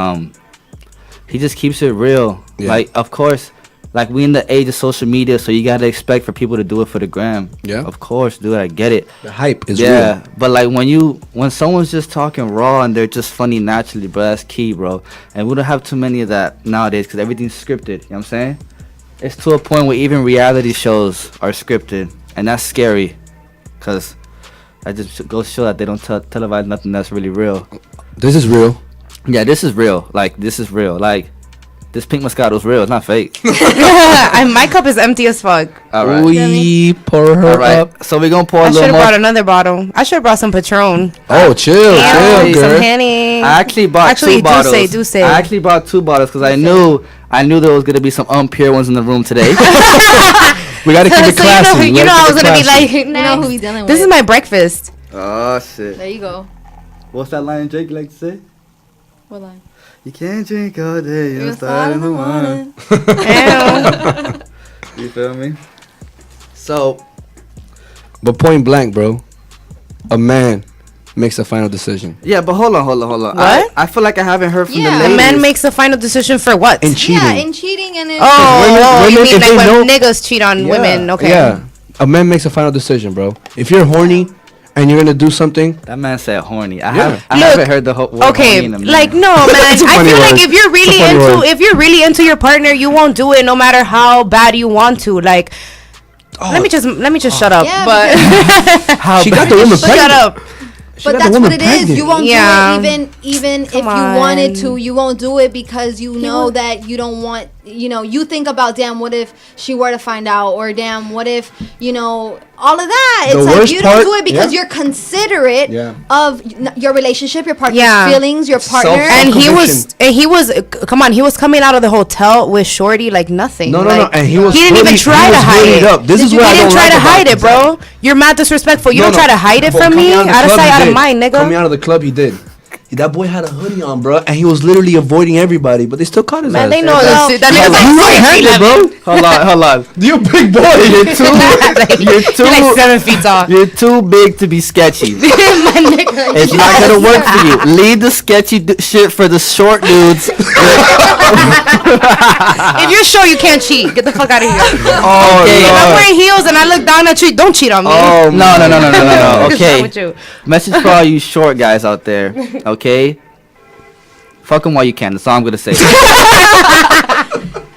he just keeps it real. Yeah. Like, of course, like we in the age of social media, so you gotta expect for people to do it for the gram. Yeah. Of course, dude, I get it. The hype is Yeah, real. but like when someone's just talking raw and they're just funny naturally, bro, that's key, bro. And we don't have too many of that nowadays because everything's scripted. You know what I'm saying? It's to a point where even reality shows are scripted, and that's scary, cause that just goes to show that they don't televise nothing that's really real. This is real. Yeah, this is real. Like this is real. Like this pink Moscato's real. It's not fake. And my cup is empty as fuck. All right. We pour her All right. up. So we're gonna pour I a should little have more. brought another bottle. I should have brought some Patron. Oh, chill, Some girl. Henny. I actually bought two bottles. Douce. I actually bought two bottles because I knew there was gonna be some impure ones in the room today. We gotta keep it So classy. you know I was gonna be like, You know who we dealing with. this is my breakfast. Oh shit. There you go. What's that line Jake like to say? What line? You can't drink all day. You're You'll start in the morning. Ew. You feel me? So But point blank, bro, a man makes a final decision. yeah, but hold on. What? I feel like I haven't heard from Yeah. the A ladies. man makes a final decision for what? In cheating. Yeah, in cheating and in Oh, you women, mean if like they when know- niggas cheat on women? Okay. Yeah. A man makes a final decision, bro. If you're horny and you're gonna do something, That man said horny. I Yeah. haven't heard the whole word Okay, horny in a minute. like no, man. It's a I funny feel like word. if you're really It's a funny into, word. if you're really into your partner, you won't do it no matter how bad you want to. Like, let me just shut up. Yeah, But How she bad- got the woman shut pregnant. up. She But got the that's woman what it is. pregnant. You won't Yeah. do it even if you Come wanted on. to. You won't do it because you know that you don't want. You know, you think about damn, what if she were to find out, or damn, what if all of that. The It's like worst you part- don't do it because yeah. you're considerate Yeah. of your relationship, your partner's Yeah. feelings, your partner. And he Conviction. was come on, he was coming out of the hotel with Shorty like nothing. No, like, and he was. He didn't even hooded- try he to was hide hooded it. up. This is He what I didn't don't try like to about hide it, this. bro. You're mad disrespectful. You No, don't try to hide it But from coming me. out of the Out of club, sight, he out of did. mind, nigga. Coming out of the club, he did. That boy had a hoodie on, bro, and he was literally avoiding everybody, but they still caught his Man, ass. they know Well, that You nigga's like right-handed, bro. Hold on. You're a big boy. You're too like 7 feet tall. You're too big to be sketchy. My nigga. It's not gonna work for you. Leave the sketchy shit for the short dudes. If you're sure you can't cheat, get the fuck out of here. Oh, Okay. If I'm Lord. wearing heels and I look down at you, don't cheat on me. Oh, No. What's Okay. wrong with you? Message for all you short guys out there. Okay. Fuck them while you can. That's all I'm gonna say.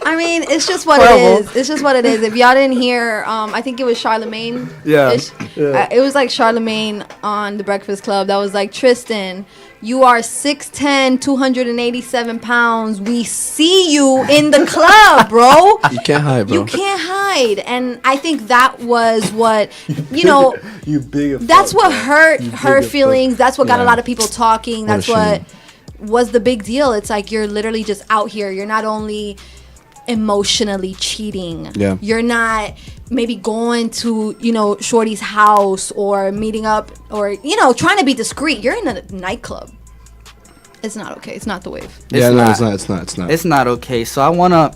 I mean, it's just what Horrible. it is. It's just what it is. If y'all didn't hear, I think it was Charlemagne. Yeah. It was like Charlemagne on The Breakfast Club that was like, Tristan, you are 6'10", 287 pounds. We see you in the club, bro. You can't hide, bro. You can't hide. And I think that was what, you know, You big. that's what hurt her big as feelings. That's what got a Yeah. lot of people talking. What a That's what, shame. was the big deal. It's like you're literally just out here. You're not only emotionally cheating. Yeah. You're not maybe going to, shorty's house or meeting up or, trying to be discreet. You're in a nightclub. It's not okay. It's not the wave. It's not okay. So I wanna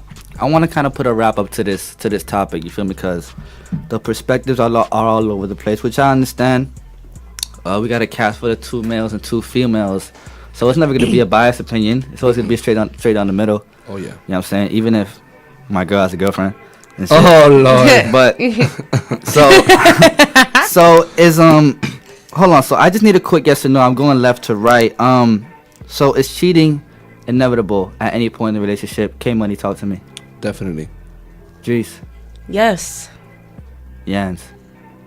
kind of put a wrap up to this topic. You feel me? Because the perspectives are all over the place, which I understand. We got a cast for the 2 males and 2 females, so it's never gonna be a biased opinion. It's always gonna be straight down the middle. Oh yeah. You know what I'm saying? Even if my girl has a girlfriend. And shit. Oh Lord. But so is hold on. So I just need a quick yes or no. I'm going left to right. So is cheating inevitable at any point in the relationship? K Money, talk to me. Definitely. Dries. Yes. Yanz.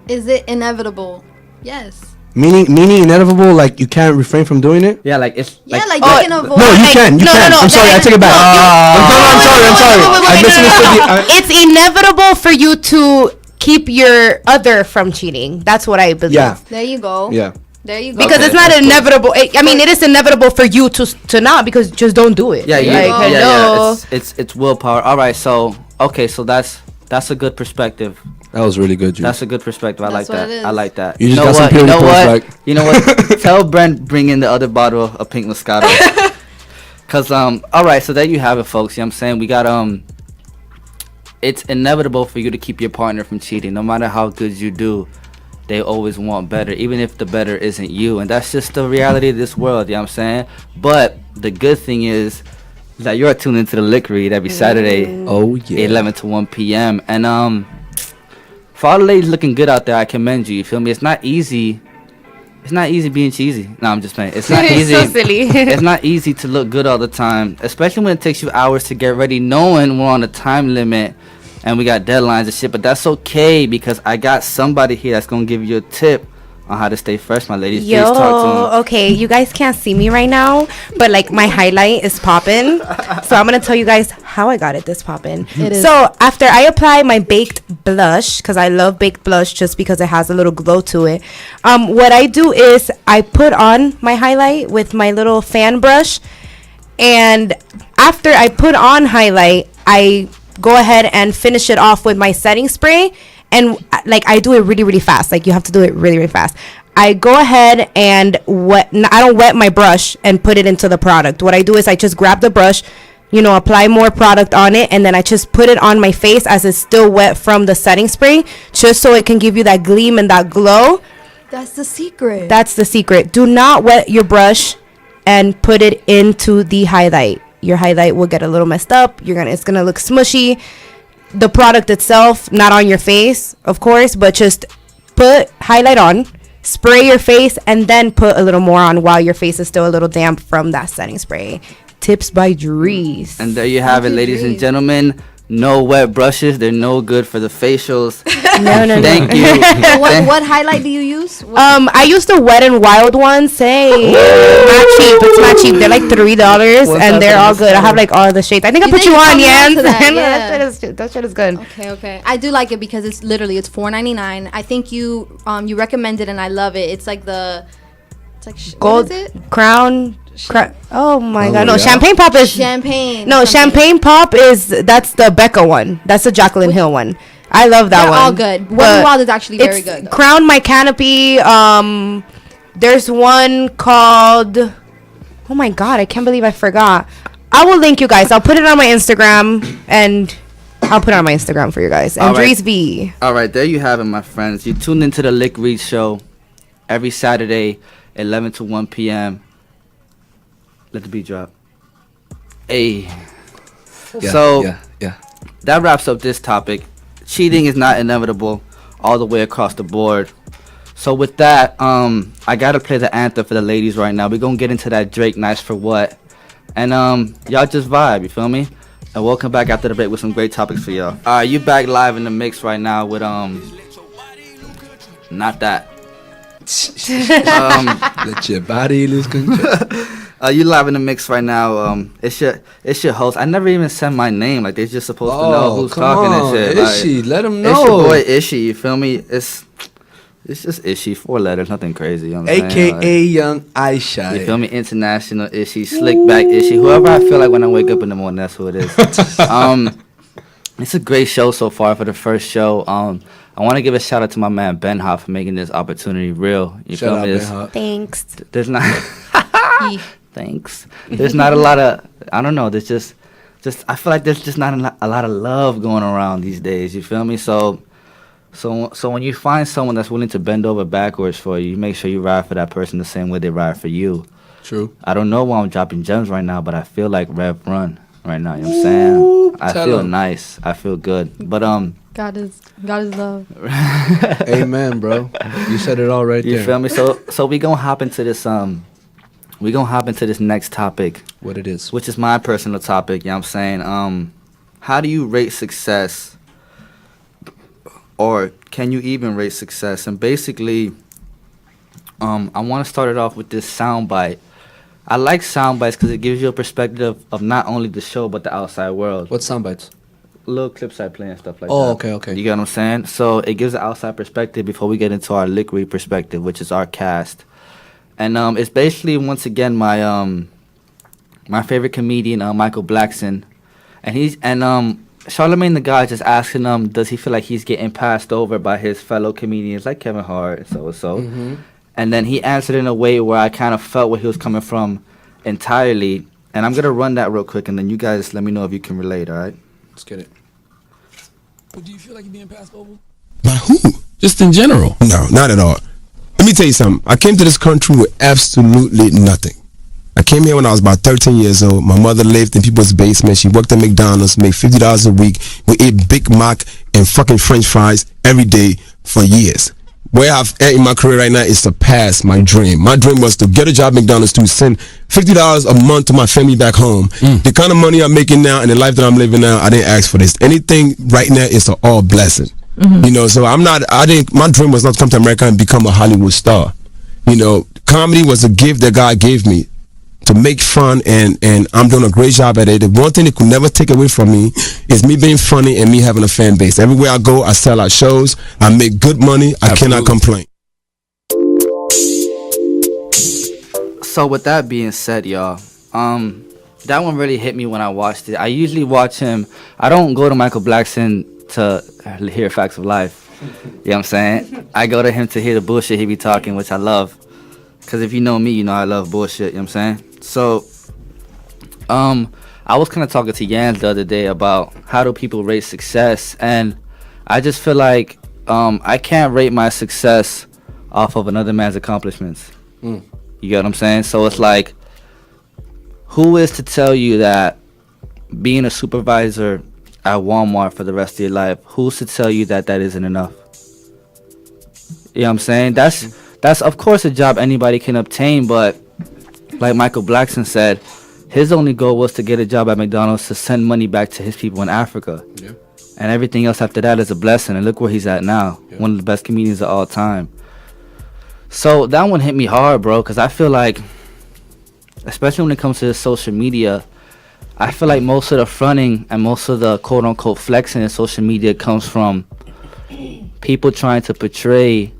Is it inevitable? Yes. Meaning inevitable, like you can't refrain from doing it? Yeah, like it's Yeah, like oh, you can avoid. No, you can. No. I'm sorry, I take it back. I'm sorry. I misunderstood you. It's inevitable for you to keep your other from cheating. That's what I believe. Yeah. There you go. Yeah. There you go. Because it's not inevitable. I mean, it is inevitable for you to not, because just don't do it. Yeah, Like, hello. It's willpower. All right, so that's a good perspective. That was really good, Jude. That's a good perspective. I like That's what that. it is. I like that. You just got some purity points back. You know what? Tell Brent bring in the other bottle of pink Moscato. Cause all right, so there you have it, folks. You know what I'm saying? We got it's inevitable for you to keep your partner from cheating. No matter how good you do, they always want better, even if the better isn't you. And that's just the reality of this world, you know what I'm saying? But the good thing is that you're tuned into the Lick Read every Saturday. Oh yeah. 11 to 1 p.m. And for all the ladies looking good out there, I commend you. You feel me? It's not easy. It's not easy being cheesy. No, I'm just playing. It's not easy. So silly. It's not easy to look good all the time, especially when it takes you hours to get ready, knowing we're on a time limit and we got deadlines and shit. But that's okay, because I got somebody here that's gonna give you a tip on how to stay fresh, my ladies. Please talk to me. Okay, you guys can't see me right now, but like my highlight is popping. So I'm gonna tell you guys how I got it this popping. It is. So after I apply my baked blush, because I love baked blush just because it has a little glow to it, what I do is I put on my highlight with my little fan brush, and after I put on highlight, I go ahead and finish it off with my setting spray. And like I do it really, really fast. Like you have to do it really, really fast. I go ahead and I don't wet my brush and put it into the product. What I do is I just grab the brush, apply more product on it, and then I just put it on my face as it's still wet from the setting spray, just so it can give you that gleam and that glow. That's the secret. That's the secret. Do not wet your brush and put it into the highlight. Your highlight will get a little messed up. It's gonna look smushy. The product itself, not on your face, of course, but just put highlight on, spray your face, and then put a little more on while your face is still a little damp from that setting spray. Tips by Dries. And there you have it, ladies and gentlemen. No wet brushes. They're no good for the facials. No. Thank you. So what highlight do you use? I use the Wet and Wild ones. Hey, not cheap. It's not cheap. They're like $3, and they're all good. I have like all the shades. I think I put you on, Yanz. That shit is good. Okay. I do like it because it's $4.99. I think you recommended, and I love it. It's like Gold what is it? Crown. Oh my god! No, yeah. Champagne Pop is Champagne. No, Champagne Pop that's the Becca one. That's the Jaclyn Hill one. I love that They're one. all good. Wet n Wild is actually very good, though. Crown My Canopy. There's one called. Oh my god! I can't believe I forgot. I will link you guys. I'll put it on my Instagram, and I'll put it on my Instagram for you guys. And Andrys V. All right, there you have it, my friends. You tuned into the Lick Read Show every Saturday, 11 to 1 p.m. Let the beat drop. Hey. Yeah. That wraps up this topic. Cheating is not inevitable all the way across the board. So with that, I gotta play the anthem for the ladies right now. We're gonna get into that Drake Nice for What. And y'all just vibe, you feel me? And we'll come back after the break with some great topics for y'all. Alright, you back live in the mix right now with not that. Let your body lose control. You live in the mix right now. It's your host. I never even said my name. Like they're just supposed to know who's talking and shit. Ishy, let them know. It's your boy Ishy. You feel me? It's just Ishy, 4 letters, nothing crazy. You know what I'm saying? AKA Young Ishy. You feel me? International Ishy, slick back Ishy. Whoever I feel like when I wake up in the morning, that's who it is. It's a great show so far for the first show. I want to give a shout out to my man Ben Hop for making this opportunity real. You Shout feel out me? Ben Hop. Thanks. There's not. Thanks. There's not a lot of. I don't know. There's just. I feel like there's just not a lot of love going around these days. You feel me? So when you find someone that's willing to bend over backwards for you, you make sure you ride for that person the same way they ride for you. True. I don't know why I'm dropping gems right now, but I feel like Rev Run right now. You know what I'm saying? I feel nice. I feel good. But God is love. Amen, bro. You said it all right there. You feel me? So we gonna hop into this next topic. What it is? Which is my personal topic. You know what I'm saying? How do you rate success? Or can you even rate success? And basically, I want to start it off with this soundbite. I like soundbites because it gives you a perspective of not only the show but the outside world. What soundbites? Little clips I play and stuff like that. Oh, okay. You get what I'm saying? So it gives an outside perspective before we get into our lick read perspective, which is our cast. And it's basically, once again, my favorite comedian, Michael Blackson. And Charlamagne the God just asking him, does he feel like he's getting passed over by his fellow comedians like Kevin Hart and so. Mm-hmm. And then he answered in a way where I kind of felt where he was coming from entirely. And I'm going to run that real quick, and then you guys let me know if you can relate, all right? Let's get it. But do you feel like you're being passed over? By who? Just in general? No, not at all. Let me tell you something. I came to this country with absolutely nothing. I came here when I was about 13 years old. My mother lived in people's basement. She worked at McDonald's, made $50 a week. We ate Big Mac and fucking French fries every day for years. Where I've at in my career right now is to pass my dream. My dream was to get a job at McDonald's to send $50 a month to my family back home. The kind of money I'm making now and the life that I'm living now, I didn't ask for this. Anything right now is an all blessing. You know, so my dream was not to come to America and become a Hollywood star. You know, comedy was a gift that God gave me to make fun, and I'm doing a great job at it. The one thing that could never take away from me is me being funny and me having a fan base. Everywhere I go, I sell out shows, I make good money, I cannot complain. So with that being said, y'all, that one really hit me when I watched it. I usually watch him. I don't go to Michael Blackson to hear facts of life. You know what I'm saying? I go to him to hear the bullshit he be talking, which I love. Because if you know me, you know I love bullshit. You know what I'm saying? So, I was kind of talking to Yanz the other day about how do people rate success. And I just feel like I can't rate my success off of another man's accomplishments. You get what I'm saying? So it's like, who is to tell you that being a supervisor at Walmart for the rest of your life, who's to tell you that that isn't enough? You know what I'm saying? That's of course a job anybody can obtain, but like Michael Blackson said, his only goal was to get a job at McDonald's to send money back to his people in Africa. Yeah. And everything else after that is a blessing. And look where he's at now. Yeah. One of the best comedians of all time. So that one hit me hard, bro, because I feel like, especially when it comes to social media, I feel like most of the fronting and most of the quote-unquote flexing in social media comes from people trying to portray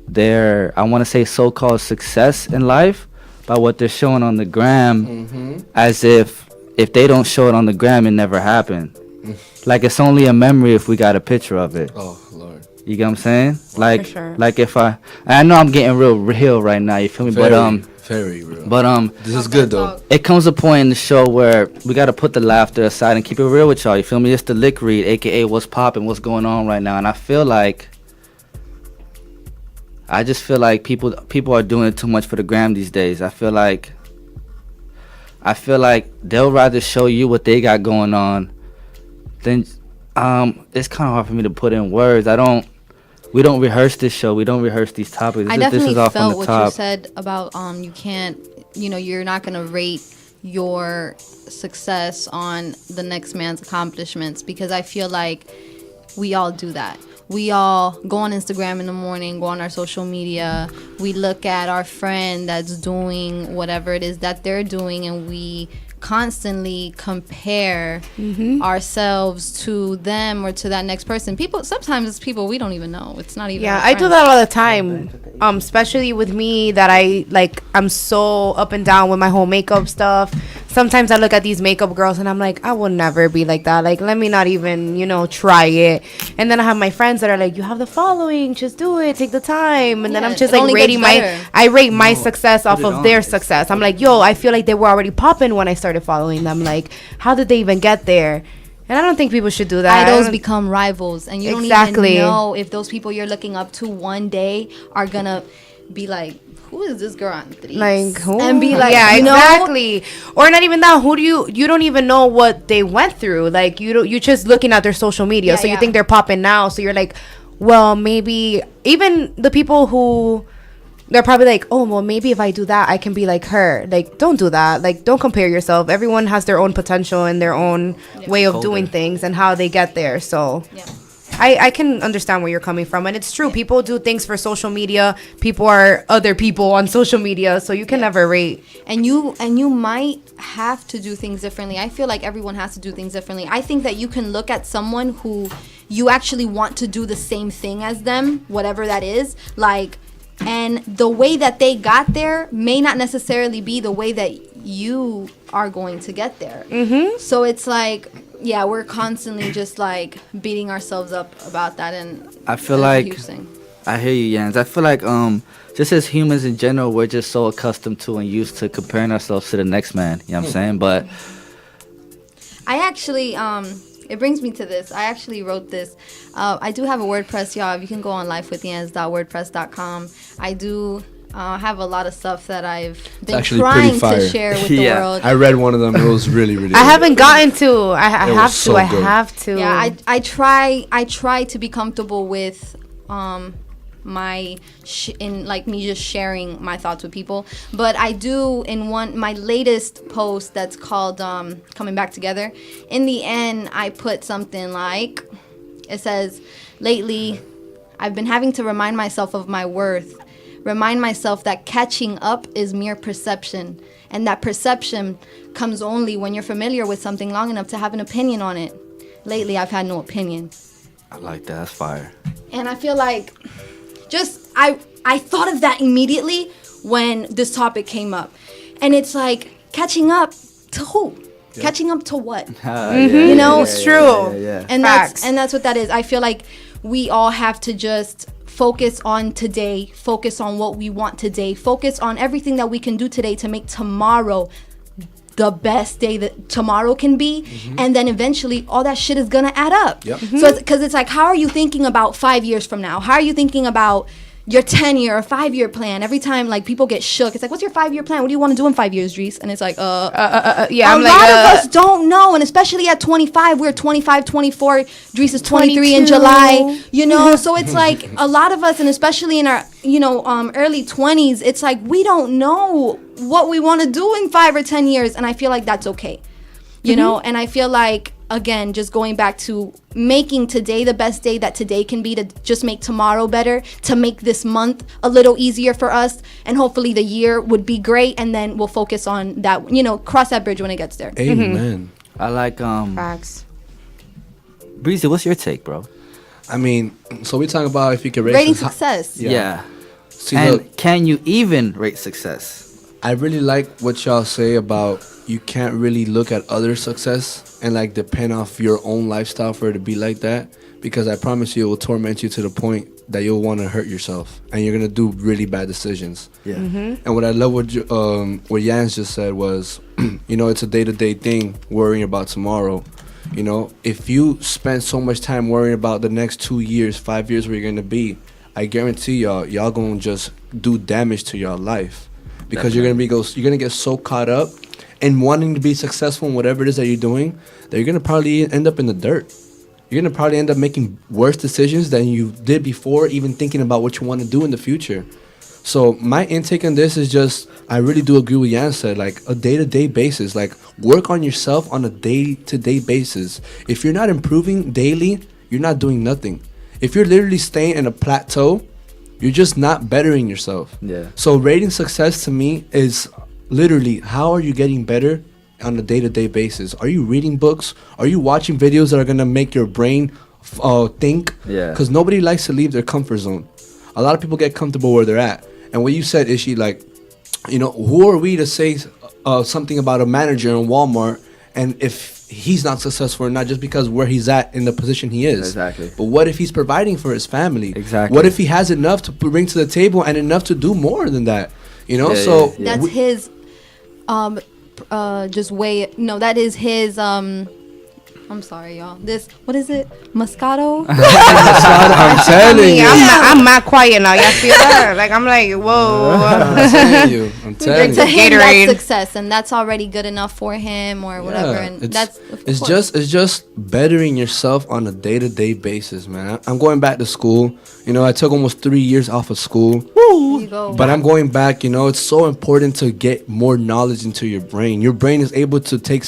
their, I want to say, so-called success in life by what they're showing on the gram, as if they don't show it on the gram, it never happened. Like it's only a memory if we got a picture of it. Oh, Lord. You get what I'm saying? Like, For sure. like if I know I'm getting real right now, you feel me? Very real. But this is good though. It comes a point in the show where we got to put the laughter aside and keep it real with y'all. You feel me? It's the lick read, aka what's popping, what's going on right now, and I just feel like people are doing it too much for the gram these days. I feel like they'll rather show you what they got going on than it's kind of hard for me to put in words. We don't rehearse this show. We don't rehearse these topics. I definitely this is off felt on the what top. you said about you can't, you're not gonna rate your success on the next man's accomplishments, because I feel like we all do that. We all go on Instagram in the morning, go on our social media. We look at our friend that's doing whatever it is that they're doing, and we constantly compare ourselves to them or to that next person. Sometimes it's people we don't even know. It's not even. Yeah, I do that all the time. Especially with me, that I'm so up and down with my whole makeup stuff. Sometimes I look at these makeup girls and I'm like, I will never be like that. Like, let me not even, try it. And then I have my friends that are like, you have the following, just do it, take the time. And then I'm just like rating I rate my success off of their success. I'm like, yo, I feel like they were already popping when I started following them. Like, how did they even get there? And I don't think people should do that. Idols become rivals, and you don't even know if those people you're looking up to one day are gonna be like, who is this girl on Threes? Like, who? And be like, yeah, exactly. Or not even that. Who do you don't even know what they went through. Like, you're just looking at their social media. So you think they're popping now. So you're like, well, maybe even the people who, they're probably like, oh, well, maybe if I do that, I can be like her. Like, don't do that. Like, don't compare yourself. Everyone has their own potential and their own way of doing things and how they get there. So I can understand where you're coming from. And it's true. People do things for social media. People are other people on social media. So you can never rate. And you might have to do things differently. I feel like everyone has to do things differently. I think that you can look at someone who you actually want to do the same thing as them, whatever that is. Like, and the way that they got there may not necessarily be the way that you are going to get there. So it's like, yeah, we're constantly just like beating ourselves up about that. And I feel like, I hear you, Yanz. I feel like just as humans in general, we're just so accustomed to and used to comparing ourselves to the next man. You know what I'm saying? But I actually, it brings me to this. I actually wrote this. I do have a WordPress, y'all. You can go on lifewithyanz.wordpress.com. I do have a lot of stuff that I've been trying to share with the world. I read one of them. It was really, really I haven't gotten to. I have to. Yeah, I try to be comfortable with me just sharing my thoughts with people. But I do in my latest post that's called Coming Back Together. In the end, I put something like, it says, lately I've been having to remind myself of my worth. Remind myself that catching up is mere perception, and that perception comes only when you're familiar with something long enough to have an opinion on it. Lately, I've had no opinion. I like that. That's fire. And I feel like I thought of that immediately when this topic came up. And it's like, catching up to who? Yeah. Catching up to what? It's true. And that's what that is. I feel like we all have to just focus on today, focus on what we want today, focus on everything that we can do today to make tomorrow the best day that tomorrow can be. And then eventually all that shit is gonna add up. So because it's like, how are you thinking about 5 years from now? How are you thinking about your 10-year or 5-year plan? Every time like people get shook, it's like, what's your 5-year plan? What do you want to do in 5 years, Dries? And it's like, yeah, a lot of us don't know. And especially at 25, we're 25, 24. Dries is 23 in July, so it's like a lot of us, and especially in our, early 20s, it's like, we don't know what we want to do in 5 or 10 years. And I feel like that's okay, and I feel like, again, just going back to making today the best day that today can be, to just make tomorrow better, to make this month a little easier for us, and hopefully the year would be great, and then we'll focus on that, cross that bridge when it gets there. Amen. I like facts. Breezy, what's your take, bro? I mean, so we talk about if you can rating success. Yeah. See, and look, can you even rate success? I really like what y'all say about you can't really look at other success and like depend off your own lifestyle for it to be like that, because I promise you it will torment you to the point that you'll want to hurt yourself and you're gonna do really bad decisions. And what I love what Yanz just said was, it's a day-to-day thing, worrying about tomorrow. If you spend so much time worrying about the next 2 years, 5 years where you're gonna be, I guarantee y'all gonna just do damage to your life, because you're gonna get so caught up in wanting to be successful in whatever it is that you're doing that you're gonna probably end up in the dirt. You're gonna probably end up making worse decisions than you did before, even thinking about what you want to do in the future. So my intake on this is just, I really do agree with Yanz said, like a day-to-day basis, like work on yourself on a day-to-day basis. If you're not improving daily, you're not doing nothing. If you're literally staying in a plateau, you're just not bettering yourself. So rating success to me is literally, how are you getting better on a day-to-day basis? Are you reading books? Are you watching videos that are gonna make your brain think? Yeah. Because nobody likes to leave their comfort zone. A lot of people get comfortable where they're at. And what you said, Ishy, like, you know, who are we to say something about a manager in Walmart, and if he's not successful or not, just because where he's at in the position he is. Exactly. But what if he's providing for his family? Exactly. What if he has enough to bring to the table and enough to do more than that? You know, Yeah, so That's his just way. No, that is his I'm sorry, y'all. This, what is it? Moscato? I'm telling you. I'm not quiet now. Y'all feel that? Like, I'm like, whoa. I'm telling you. I'm telling To you. him, Gatorade. that's success, and that's already good enough for him, or whatever. Yeah, And it's, that's it's just bettering yourself on a day-to-day basis, man. I'm going back to school. You know, I took almost 3 years off of school. you go. But I'm going back, you know, it's so important to get more knowledge into your brain. Your brain is able to intake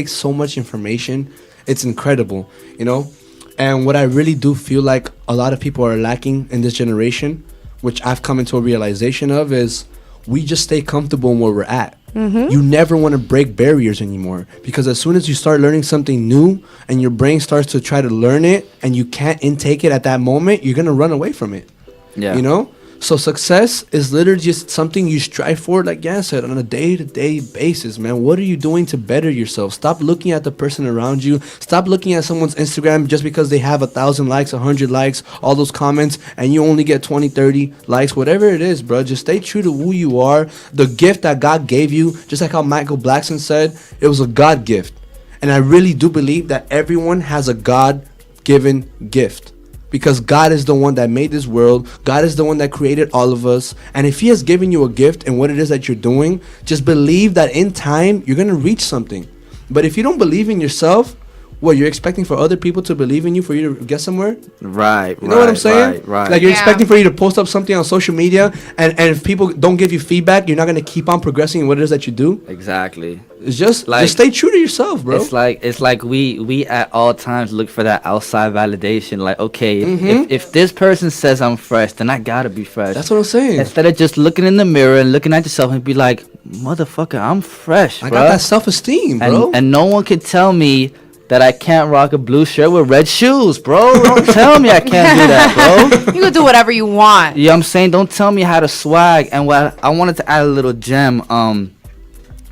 so much information. It's incredible, you know? And what I really do feel like a lot of people are lacking in this generation, which I've come into a realization of, is we just stay comfortable in where we're at. You never want to break barriers anymore, because as soon as you start learning something new and your brain starts to try to learn it and you can't intake it at that moment, you're going to run away from it. Yeah. You know? So success is literally just something you strive for, like Yanz said, on a day-to-day basis, man. What are you doing to better yourself? Stop looking at the person around you. Stop looking at someone's Instagram just because they have 1,000 likes, 100 likes, all those comments, and you only get 20, 30 likes, whatever it is, bro. Just stay true to who you are. The gift that God gave you, just like how Michael Blackson said, it was a God gift. And I really do believe that everyone has a God-given gift. Because God is the one that made this world. God is the one that created all of us. And if he has given you a gift and what it is that you're doing, just believe that in time, you're going to reach something. But if you don't believe in yourself, what, you're expecting for other people to believe in you for you to get somewhere? Right. You know what I'm saying? Right. Like, you're Yeah. expecting for you to post up something on social media, and if people don't give you feedback, you're not going to keep on progressing in what it is that you do. Exactly. It's just Like, stay true to yourself, bro. It's like we at all times look for that outside validation. Like, okay, if this person says I'm fresh, then I gotta be fresh. That's what I'm saying. Instead of just looking in the mirror and looking at yourself and be like, motherfucker, I'm fresh, I bro. got that self-esteem, bro. And no one can tell me that I can't rock a blue shirt with red shoes, bro. Don't tell me I can't do that, bro. You can do whatever you want. You know what I'm saying? Don't tell me how to swag. And what I wanted to add a little gem.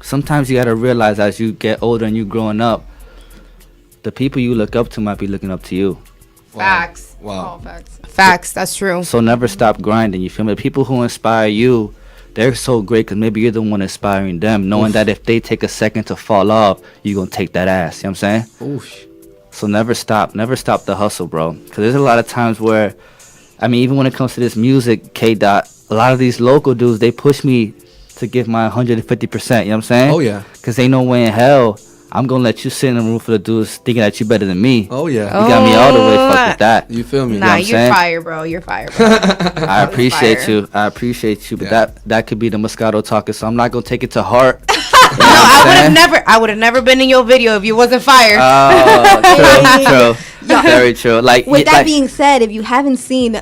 Sometimes you gotta realize as you get older and you growing up, the people you look up to might be looking up to you. Facts. Wow. All facts. Facts. That's true. So never stop grinding. You feel me? The people who inspire you, they're so great because maybe you're the one inspiring them, knowing that if they take a second to fall off, you're gonna take that ass. You know what I'm saying? Oof. So never stop the hustle, bro. Because there's a lot of times where, I mean, even when it comes to this music, K-Dot, a lot of these local dudes, they push me to give my 150%. You know what I'm saying? Oh, yeah. Because ain't no way in hell I'm going to let you sit in the room full of dudes thinking that you better than me. Oh, yeah. You got me all the way fucked with that. You feel me? know Nah, what I'm you're saying? fire, bro. You're fire, bro. I appreciate fire. you. I appreciate you. But Yeah. that could be the Moscato talking, so I'm not going to take it to heart. You know No, what I'm saying? I would have never been in your video if you wasn't fire. Oh, true. Very true. Like, With that like, being said, if you haven't seen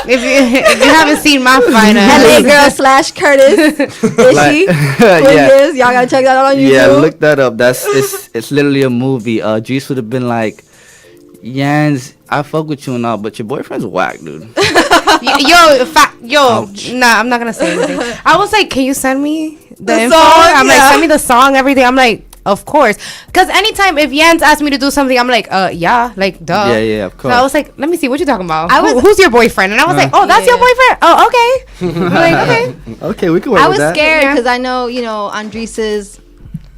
if you haven't seen my finest, LA Girl / Curtis, Ishy, yeah. y'all gotta check that out on YouTube. Yeah, look that up. It's literally a movie. Juice would have been like, Yanz, I fuck with you and all, but your boyfriend's whack, dude. Nah, I'm not gonna say anything. I was like, can you send me the info? song? I'm like, Yeah. send me the song, everything. I'm like, of course, because anytime if Yanz asked me to do something, I'm like, yeah, like duh. Yeah, of So course. I was like, let me see what you talking about. I was- Who's your boyfriend? And I was like, oh, that's your boyfriend. Oh, okay. I'm like, okay. Okay, we can work I with was that. scared Yeah. because I know, Andrys is,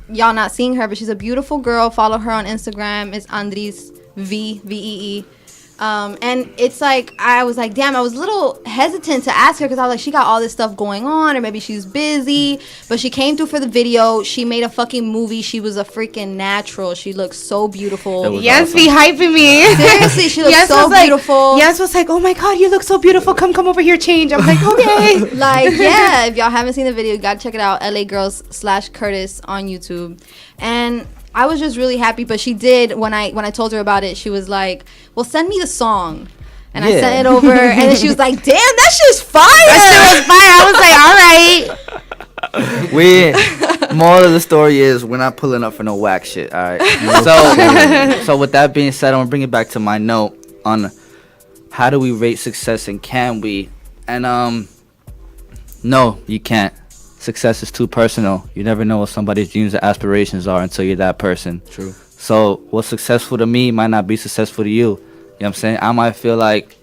y'all not seeing her, but she's a beautiful girl. Follow her on Instagram. It's Andrys VEE. And it's like, I was like, damn, I was a little hesitant to ask her because I was like, she got all this stuff going on, or maybe she's busy. But she came through for the video. She made a fucking movie. She was a freaking natural. She looks so beautiful. It was Yanz awesome. be hyping me. Seriously, she looks Yanz so was like- beautiful. Yanz was like, oh my god, you look so beautiful. Come over here, change. I'm like, okay. Like, yeah, if y'all haven't seen the video, you gotta check it out. LA Girls / Curtis on YouTube. And I was just really happy. But she did, when I told her about it, she was like, well, send me the song. And I Yeah. sent it over, and then she was like, damn, that shit's fire. That shit was fire. I was like, all right. Moral of the story is we're not pulling up for no whack shit. All right. So with that being said, I'm gonna bring it back to my note on how do we rate success and can we? And no, you can't. Success is too personal. You never know what somebody's dreams and aspirations are until you're that person. True. So what's successful to me might not be successful to you. You know what I'm saying? I might feel like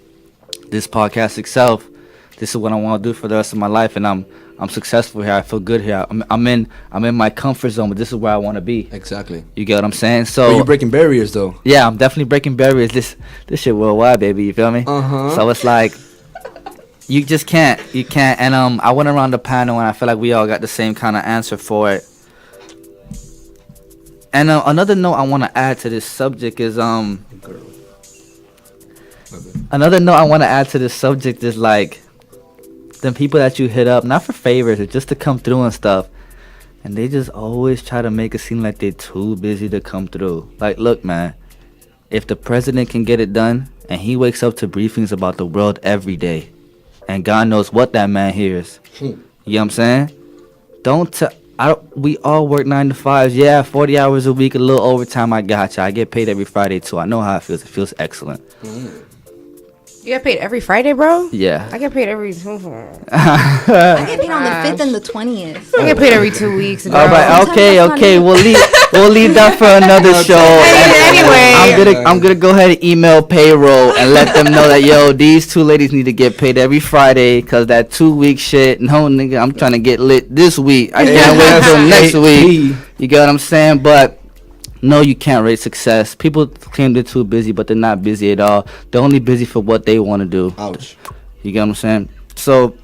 this podcast itself, this is what I want to do for the rest of my life, and I'm successful here. I feel good here. I'm in my comfort zone, but this is where I want to be. Exactly. You get what I'm saying? So but you're breaking barriers, though. Yeah, I'm definitely breaking barriers. This shit worldwide, baby. You feel me? So it's like you just can't. You can't. And I went around the panel, and I feel like we all got the same kind of answer for it. And another note I want to add to this subject is another note I want to add to this subject is like them people that you hit up not for favors or just to come through and stuff, and they just always try to make it seem like they're too busy to come through. Like, look, man, if the president can get it done and he wakes up to briefings about the world every day, and God knows what that man hears, you know what I'm saying? We all work 9 to 5s. Yeah, 40 hours a week, a little overtime. I gotcha. I get paid every Friday too. I know how it feels. It feels excellent. You get paid every Friday, bro? Yeah. I get paid every I get paid on the 5th and the 20th. I get paid every 2 weeks, bro. All right, okay. We'll leave that for another show. Anyway, I'm gonna go ahead and email payroll and let them know that these two ladies need to get paid every Friday because that 2 week shit. No, nigga, I'm trying to get lit this week. I can't wait until next week. You get what I'm saying? But no, you can't rate success. People claim they're too busy, but they're not busy at all. They're only busy for what they want to do. Ouch. You get what I'm saying? So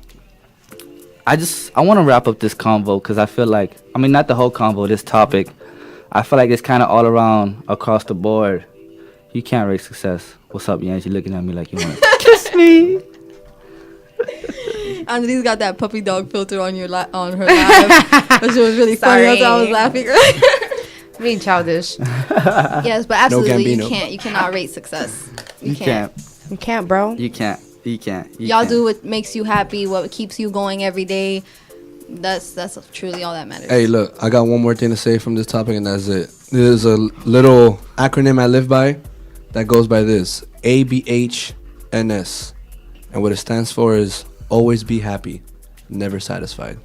I want to wrap up this convo because I feel like, not the whole convo, this topic. I feel like it's kind of all around across the board. You can't rate success. What's up, Yanz? You looking at me like you want to kiss me? Andrys got that puppy dog filter on her live, which was really funny. Sorry. I was laughing. Being childish. Yes, but absolutely No you cannot rate success. You can't. You can't, bro. You can't. Y'all do what makes you happy, what keeps you going every day. That's truly all that matters. Hey, look, I got one more thing to say from this topic, and that's it. There's a little acronym I live by that goes by this: ABHNS, and what it stands for is always be happy, never satisfied.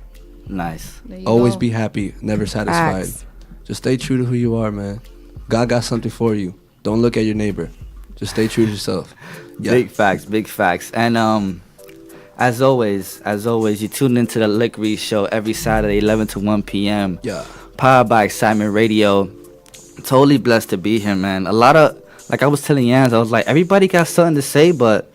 Nice. Always be happy, never satisfied. Facts. Just stay true to who you are, man. God got something for you. Don't look at your neighbor. Just stay true to yourself. Yeah. Big facts. And as always, you tune into the Lick Read Show every Saturday, 11 to 1 p.m. Yeah. Powered by Excitement Radio. Totally blessed to be here, man. A lot of, like I was telling Yanz, I was like, everybody got something to say, but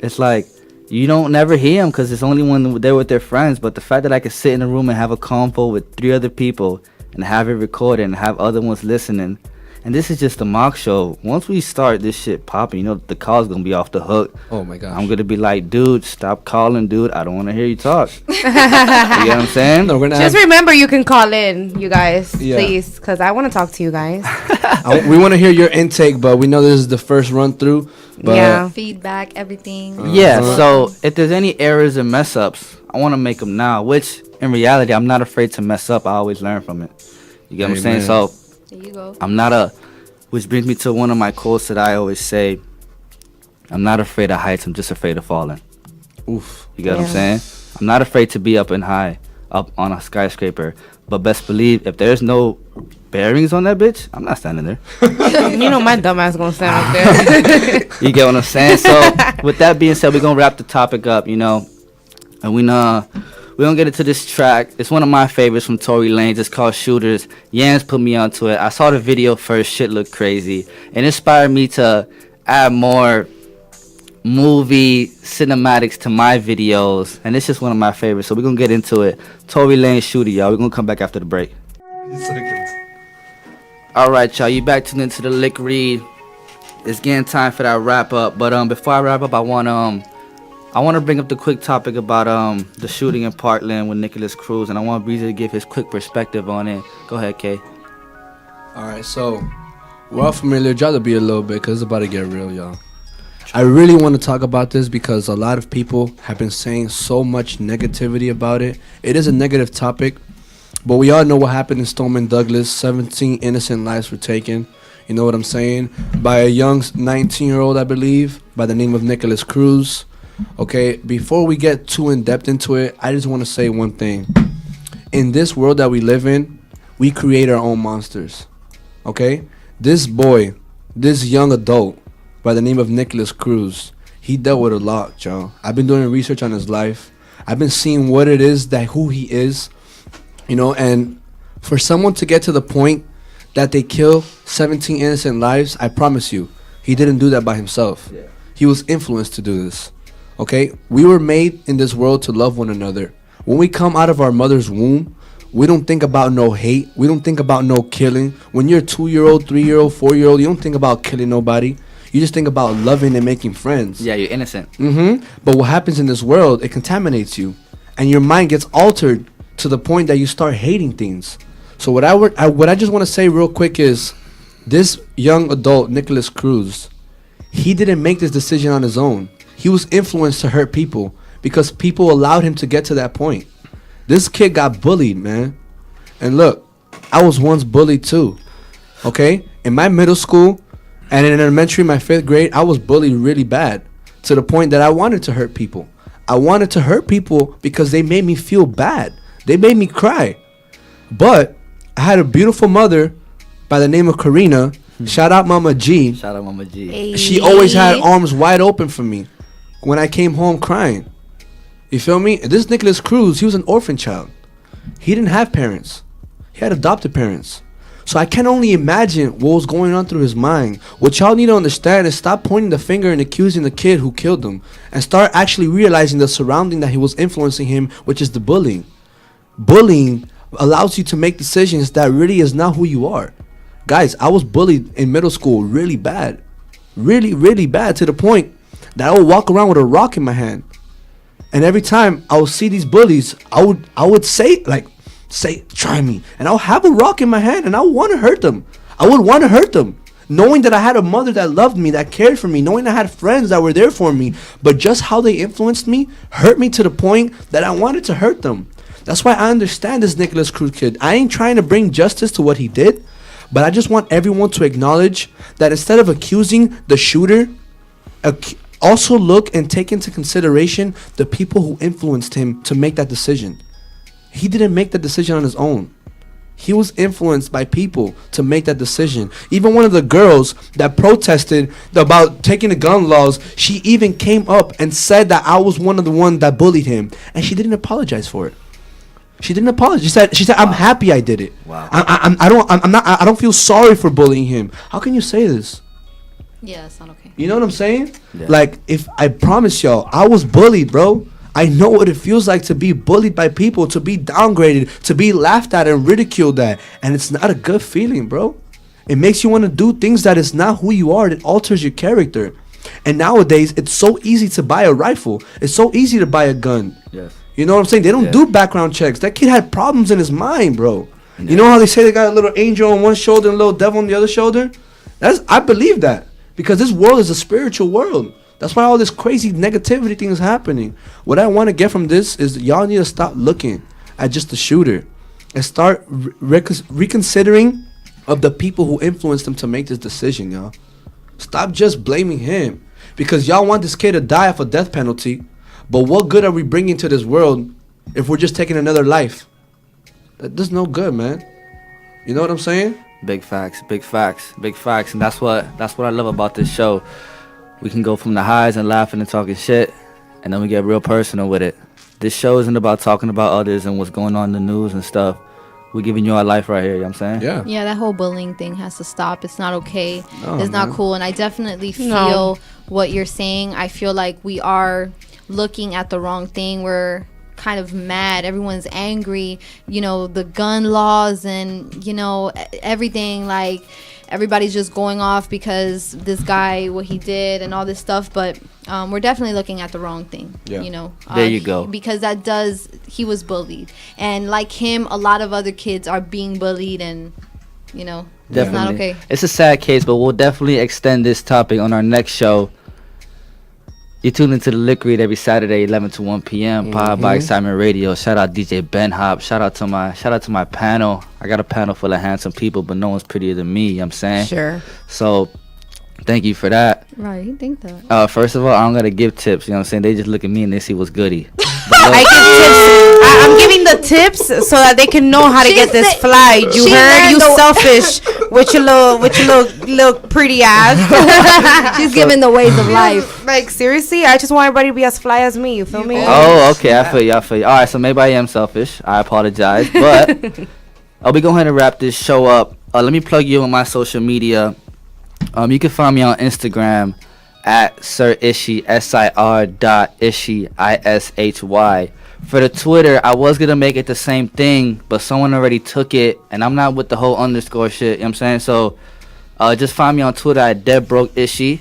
it's like, you don't never hear them because it's only when they're with their friends. But the fact that I could sit in a room and have a convo with 3 other people and have it recorded and have other ones listening. And this is just a mock show. Once we start this shit popping, the call's going to be off the hook. Oh, my gosh. I'm going to be like, dude, stop calling, dude. I don't want to hear you talk. You get what I'm saying? No, Just remember, you can call in, you guys, please, because I want to talk to you guys. We want to hear your intake, but we know this is the first run through. But Yeah. Feedback, everything. Yeah, so if there's any errors and mess ups, I want to make them now, which in reality, I'm not afraid to mess up. I always learn from it. You get what I'm saying? So There you go. which brings me to one of my quotes that I always say, I'm not afraid of heights, I'm just afraid of falling. Oof. You get what I'm saying? I'm not afraid to be up on a skyscraper, but best believe if there's no bearings on that bitch, I'm not standing there. My dumb ass gonna stand up there. You get what I'm saying? So with that being said, we're gonna wrap the topic up, and we're gonna get into this track. It's one of my favorites from Tory Lanez. It's called Shooters. Yanz put me onto it. I saw the video first. Shit looked crazy. It inspired me to add more movie cinematics to my videos, and it's just one of my favorites. So we're gonna get into it. Tory Lanez Shooter, y'all. We're gonna come back after the break. All right, y'all. You back tuned into the Lick Read. It's getting time for that wrap up. But before I wrap up, I want to bring up the quick topic about the shooting in Parkland with Nikolas Cruz, and I want Breezy to give his quick perspective on it. Go ahead, Kay. All right, so we're all familiar. Try to be a little bit because it's about to get real, y'all. I really want to talk about this because a lot of people have been saying so much negativity about it. It is a negative topic, But we all know what happened in Stoneman Douglas. 17 innocent lives were taken. You know what I'm saying? By a young 19-year-old, I believe, by the name of Nikolas Cruz. Okay, before we get too in-depth into it, I just want to say one thing. In this world that we live in, we create our own monsters. Okay? This boy, this young adult, by the name of Nikolas Cruz, he dealt with a lot, y'all. I've been doing research on his life. I've been seeing what it is that who he is. You know, and for someone to get to the point that they kill 17 innocent lives, I promise you, he didn't do that by himself. Yeah. He was influenced to do this. Okay? We were made in this world to love one another. When we come out of our mother's womb, we don't think about no hate. We don't think about no killing. When you're a 2-year-old, 3-year-old, 4-year-old, you don't think about killing nobody. You just think about loving and making friends. Yeah, you're innocent. But what happens in this world, it contaminates you. And your mind gets altered to the point that you start hating things. So what I just want to say real quick is, this young adult, Nikolas Cruz, he didn't make this decision on his own. He was influenced to hurt people because people allowed him to get to that point. This kid got bullied, man. And look, I was once bullied too. Okay? In my middle school and in elementary, my 5th grade, I was bullied really bad to the point that I wanted to hurt people. I wanted to hurt people because they made me feel bad. They made me cry. But I had a beautiful mother by the name of Karina. Shout out Mama G. Shout out Mama G. Hey. She always had arms wide open for me when I came home crying. You feel me? This Nikolas Cruz, he was an orphan child. He didn't have parents. He had adopted parents. So I can only imagine what was going on through his mind. What y'all need to understand is stop pointing the finger and accusing the kid who killed him, and start actually realizing the surrounding that he was influencing him, which is the bullying. Bullying allows you to make decisions that really is not who you are. Guys, I was bullied in middle school really bad. Really, really bad, to the point that I would walk around with a rock in my hand. And every time I would see these bullies, I would say, try me. And I'll have a rock in my hand and I would want to hurt them. I would want to hurt them. Knowing that I had a mother that loved me, that cared for me. Knowing I had friends that were there for me. But just how they influenced me hurt me to the point that I wanted to hurt them. That's why I understand this Nikolas Cruz kid. I ain't trying to bring justice to what he did. But I just want everyone to acknowledge that instead of accusing the shooter, also look and take into consideration the people who influenced him to make that decision. He didn't make that decision on his own. He was influenced by people to make that decision. Even one of the girls that protested about taking the gun laws, she even came up and said that I was one of the ones that bullied him. And she didn't apologize for it. She didn't apologize. She said, I'm happy I did it. Wow. I don't feel sorry for bullying him. How can you say this? Yeah, that's not okay. You know what I'm saying? Yeah. Like, if I promise y'all, I was bullied, bro. I know what it feels like to be bullied by people, to be downgraded, to be laughed at and ridiculed at. And it's not a good feeling, bro. It makes you want to do things that is not who you are. It alters your character. And nowadays, it's so easy to buy a rifle. It's so easy to buy a gun. Yes. You know what I'm saying? They don't do background checks. That kid had problems in his mind, bro. Yeah. You know how they say they got a little angel on one shoulder and a little devil on the other shoulder? I believe that. Because this world is a spiritual world. That's why all this crazy negativity thing is happening. What I want to get from this is y'all need to stop looking at just the shooter and start reconsidering of the people who influenced him to make this decision, y'all. Stop just blaming him. Because y'all want this kid to die off a death penalty. But what good are we bringing to this world if we're just taking another life? That's no good, man. You know what I'm saying? Big facts, big facts, big facts. And that's what I love about this show. We can go from the highs and laughing and talking shit, and then we get real personal with it. This show isn't about talking about others and what's going on in the news and stuff. We're giving you our life right here, you know what I'm saying? Yeah. Yeah, that whole bullying thing has to stop. It's not okay. No, it's not man. cool. And I definitely feel what you're saying. I feel like we are looking at the wrong thing. We're kind of mad. Everyone's angry. You know, the gun laws and, you know, everything. Like, everybody's just going off because this guy, what he did and all this stuff. But we're definitely looking at the wrong thing. Yeah. You know, there you go. Because he was bullied. And like him, a lot of other kids are being bullied, and, you know, definitely. It's not okay. It's a sad case, but we'll definitely extend this topic on our next show. You tune into the Lick Read every Saturday, 11 to 1 p.m. Powered by Excitement Radio. Shout out DJ Ben Hop. Shout out to my panel. I got a panel full of handsome people, but no one's prettier than me. You know what I'm saying? Sure. So, thank you for that. Right, you think that. First of all, I don't gotta give tips. You know what I'm saying? They just look at me and they see what's goody. I give tips. I'm giving the tips so that they can know how to get this fly. You heard? You selfish with your little pretty ass. She's giving the ways of life. Like, seriously, I just want everybody to be as fly as me. You feel me? Oh, okay. I feel you. All right, so maybe I am selfish. I apologize, but we go ahead and wrap this show up. Let me plug you on my social media. You can find me on Instagram at Sir Ishy, SIR.Ishy, ISHY. For the Twitter, I was gonna make it the same thing, but someone already took it, and I'm not with the whole underscore shit. You know what I'm saying? So, just find me on Twitter at DeadBrokeIshy.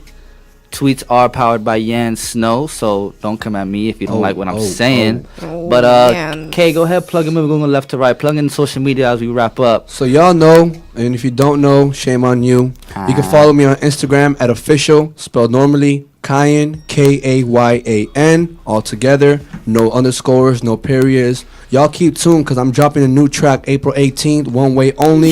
Tweets are powered by Yanz Snow, so don't come at me if you don't like what I'm saying. But Kay, go ahead, plug in. We're going left to right. Plug in social media as we wrap up. So y'all know, and if you don't know, shame on you. You can follow me on Instagram at official, spelled normally, Kayan, Kayan, all together. No underscores, no periods. Y'all keep tuned because I'm dropping a new track April 18th, one way only.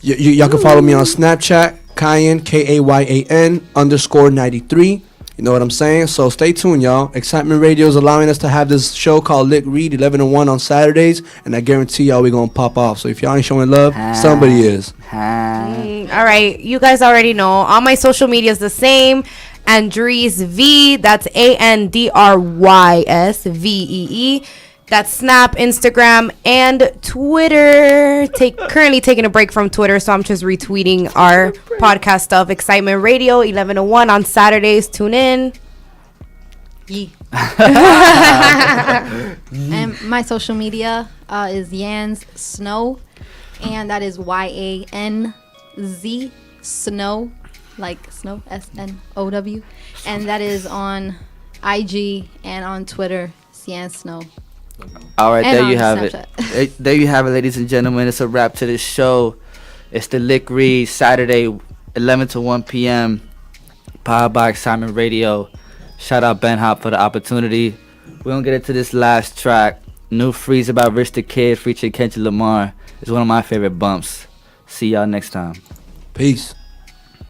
Y'all can follow me on Snapchat. Kayan, Kayan _93. You know what I'm saying? So stay tuned, y'all. Excitement Radio is allowing us to have this show called Lick Read 11 to 1 on Saturdays, and I guarantee y'all we're going to pop off. So if y'all ain't showing love, somebody is. All right. You guys already know. All my social media is the same. Andrys V. That's ANDRYS VEE. That's Snap, Instagram, and Twitter. Currently taking a break from Twitter, so I'm just retweeting our podcast stuff. Excitement Radio, 11 to 1 on Saturdays. Tune in. And my social media is Yanz Snow, and that is YANZ Snow, like snow, SNOW, and that is on IG and on Twitter. It's Yanz Snow. All right, and there you have Snapchat. it. There you have it, ladies and gentlemen. It's a wrap to this show. It's the Lick Read, Saturday, 11 to 1 p.m. Powered by Excitement Radio. Shout out Ben Hop for the opportunity. We're going to get into this last track. New Freeze about Rich the Kid featuring Kendrick Lamar. It's one of my favorite bumps. See y'all next time. Peace.